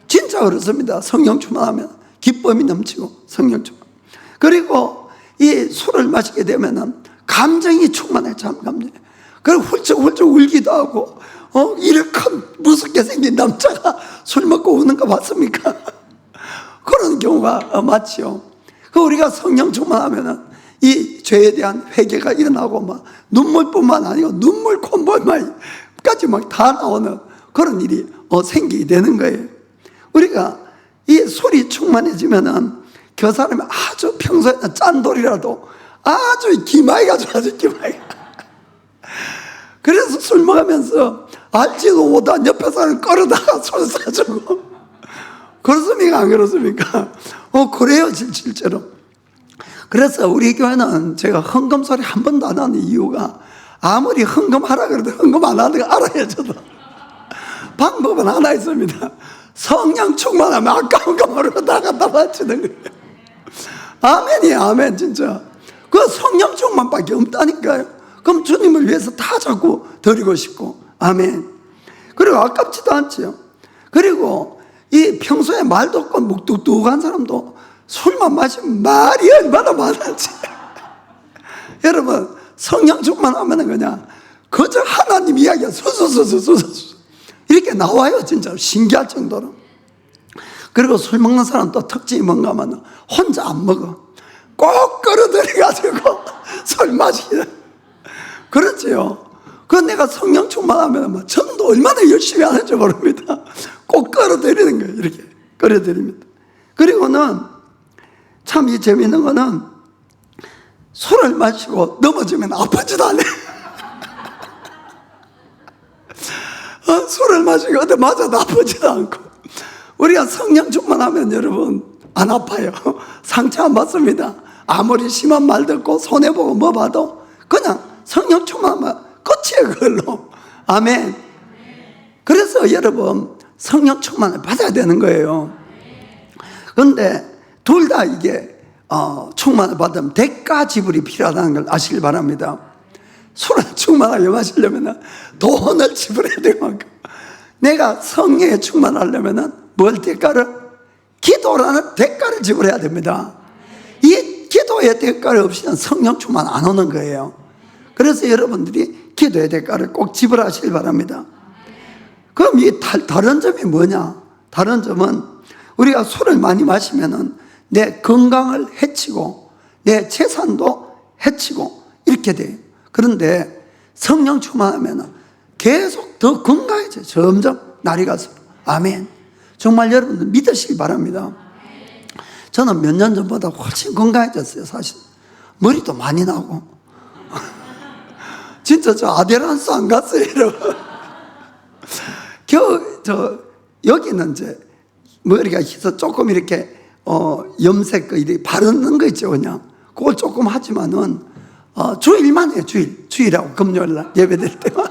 Speaker 1: 진짜 그렇습니다. 성령 충만하면 기쁨이 넘치고 성령 충만. 그리고 이 술을 마시게 되면은 감정이 충만해, 참 감정. 그리고 훌쩍훌쩍 울기도 하고, 이렇게 무섭게 생긴 남자가 술 먹고 우는 거 봤습니까? 그런 경우가 많죠. 그 우리가 성령 충만하면은 이 죄에 대한 회개가 일어나고 막 눈물뿐만 아니고 눈물, 콧물까지 막 다 나오는 그런 일이 생기게 되는 거예요. 우리가 이 술이 충만해지면은 그 사람이 아주 평소에는 짠돌이라도 아주 기마이가 좋아져, 기마이가. 그래서 술 먹으면서 알지도 못한 옆에 사람을 끌어다가 술 사주고. 그렇습니까? 안 그렇습니까? 그래요, 실제로. 그래서 우리 교회는 제가 헌금 소리 한 번도 안 하는 이유가 아무리 헌금하라 그래도 헌금 안 하는 거 알아요, 저도. 방법은 하나 있습니다. 성령 충만하면 아까운 거 모르고 다 갖다 바치는 거예요. 아멘이에요, 아멘, 진짜. 그 성령 충만밖에 없다니까요. 그럼 주님을 위해서 다 자꾸 드리고 싶고, 아멘. 그리고 아깝지도 않지요. 그리고 이 평소에 말도 없고 묵뚝뚝한 사람도 술만 마시면 말이 얼마나 많은지. 여러분, 성령 충만하면 그냥 그저 하나님 이야기가 수수수수수수 이렇게 나와요. 진짜 신기할 정도로. 그리고 술 먹는 사람 또 특징이 뭔가 하면 혼자 안 먹어. 꼭 끌어들여가지고 술 마시게. 그렇지요. 그 내가 성령 충만하면 뭐 전도 얼마나 열심히 하는지 모릅니다. 꼭 끌어들이는 거예요. 이렇게 끌어들입니다. 그리고는 참 이 재미있는 거는 술을 마시고 넘어지면 아프지도 않아요. 술을 마시고 어디 맞아도 아프지도 않고. 우리가 성령 충만하면 여러분 안 아파요. 상처 안 받습니다. 아무리 심한 말 듣고 손해보고 뭐 봐도 그냥 성령 충만하면 끝이에요. 그걸로. 아멘. 그래서 여러분 성령 충만을 받아야 되는 거예요. 그런데 둘 다 이게 충만을 받으면 대가 지불이 필요하다는 걸 아시길 바랍니다. 술을 충만하게 마시려면 돈을 지불해야 되고, 내가 성령에 충만하려면 뭘 대가를? 기도라는 대가를 지불해야 됩니다. 이 기도의 대가를 없이는 성령 충만 안 오는 거예요. 그래서 여러분들이 기도의 대가를 꼭 지불하시길 바랍니다. 그럼 이 다른 점이 뭐냐? 다른 점은 우리가 술을 많이 마시면은 내 건강을 해치고 내 재산도 해치고 이렇게 돼요. 그런데 성령 충만하면 계속 더 건강해져요. 점점 날이 갈수록. 아멘. 정말 여러분들 믿으시기 바랍니다. 저는 몇 년 전보다 훨씬 건강해졌어요. 사실 머리도 많이 나고 진짜 저 아데란스 안 갔어요, 여러분. 여기는 이제 머리가 희서 조금 이렇게 염색 이렇게 바르는 거 있죠. 그냥 그걸 조금 하지만은 주일만 해요. 주일하고 금요일날 예배드릴 때만.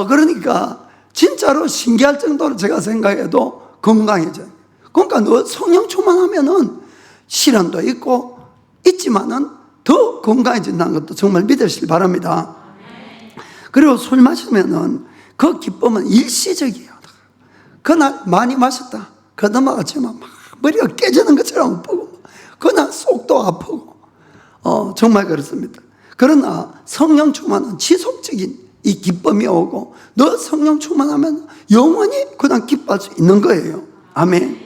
Speaker 1: 그러니까 진짜로 신기할 정도로 제가 생각해도 건강해져요. 그러니까 너 성령 충만하면은 시련도 있고 있지만은 더 건강해진다는 것도 정말 믿으시기 바랍니다. 그리고 술 마시면은 그 기쁨은 일시적이에요. 그날 많이 마셨다 거듭나갔지만 막 머리가 깨지는 것처럼 아프고 그날 속도 아프고 정말 그렇습니다. 그러나 성령 충만은 지속적인 이 기쁨이 오고 너 성령 충만하면 영원히 그냥 기뻐할 수 있는 거예요. 아멘.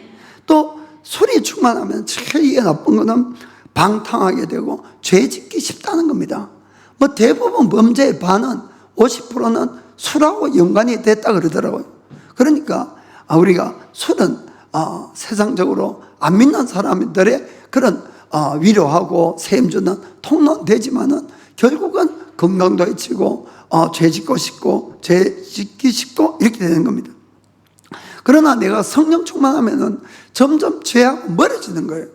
Speaker 1: 또 술이 충만하면 제일 나쁜 거는 방탕하게 되고 죄 짓기 쉽다는 겁니다. 뭐 대부분 범죄의 반은 50%는 술하고 연관이 됐다 그러더라고요. 그러니까 우리가 술은 세상적으로 안 믿는 사람들의 그런 위로하고 세임주는 통로는 되지만은 결국은 건강도 해치고 죄 짓고 싶고 죄 짓기 쉽고 이렇게 되는 겁니다. 그러나 내가 성령 충만하면은 점점 죄하고 멀어지는 거예요.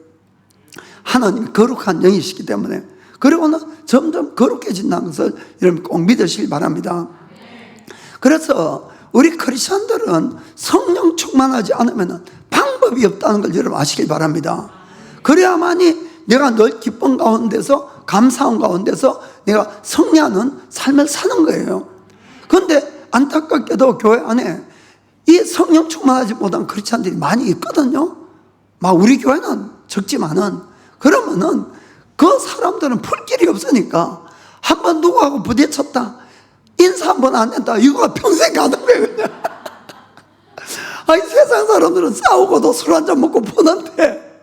Speaker 1: 하나님이 거룩한 영이시기 때문에. 그리고는 점점 거룩해진다는 것을 여러분 꼭 믿으시길 바랍니다. 그래서 우리 크리스천들은 성령 충만하지 않으면 방법이 없다는 걸 여러분 아시길 바랍니다. 그래야만이 내가 늘 기쁨 가운데서 감사함 가운데서 내가 승리하는 삶을 사는 거예요. 그런데 안타깝게도 교회 안에 이 성령 충만하지 못한 크리스천들이 많이 있거든요. 막 우리 교회는 적지만은 그러면은 그 사람들은 풀 길이 없으니까 한번 누구하고 부딪혔다 인사 한번 안 된다 이거가 평생 가는 거예요. 그냥. 아니 세상 사람들은 싸우고도 술 한잔 먹고 푸는데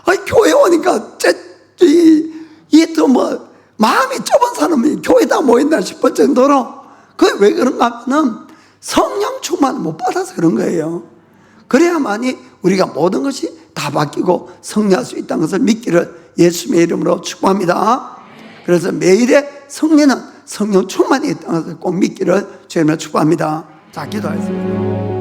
Speaker 1: 아니 교회 오니까 또 뭐 마음이 좁은 사람이 교회다 모인다 싶을 정도로 그게 왜 그런가 하면은 성령 충만을 못 받아서 그런 거예요. 그래야만이 우리가 모든 것이 다 바뀌고 승리할 수 있다는 것을 믿기를 예수님의 이름으로 축복합니다. 그래서 매일의 승리는 성령 충만이 있다는 것을 꼭 믿기를 주님으로 축복합니다. 자, 기도하겠습니다.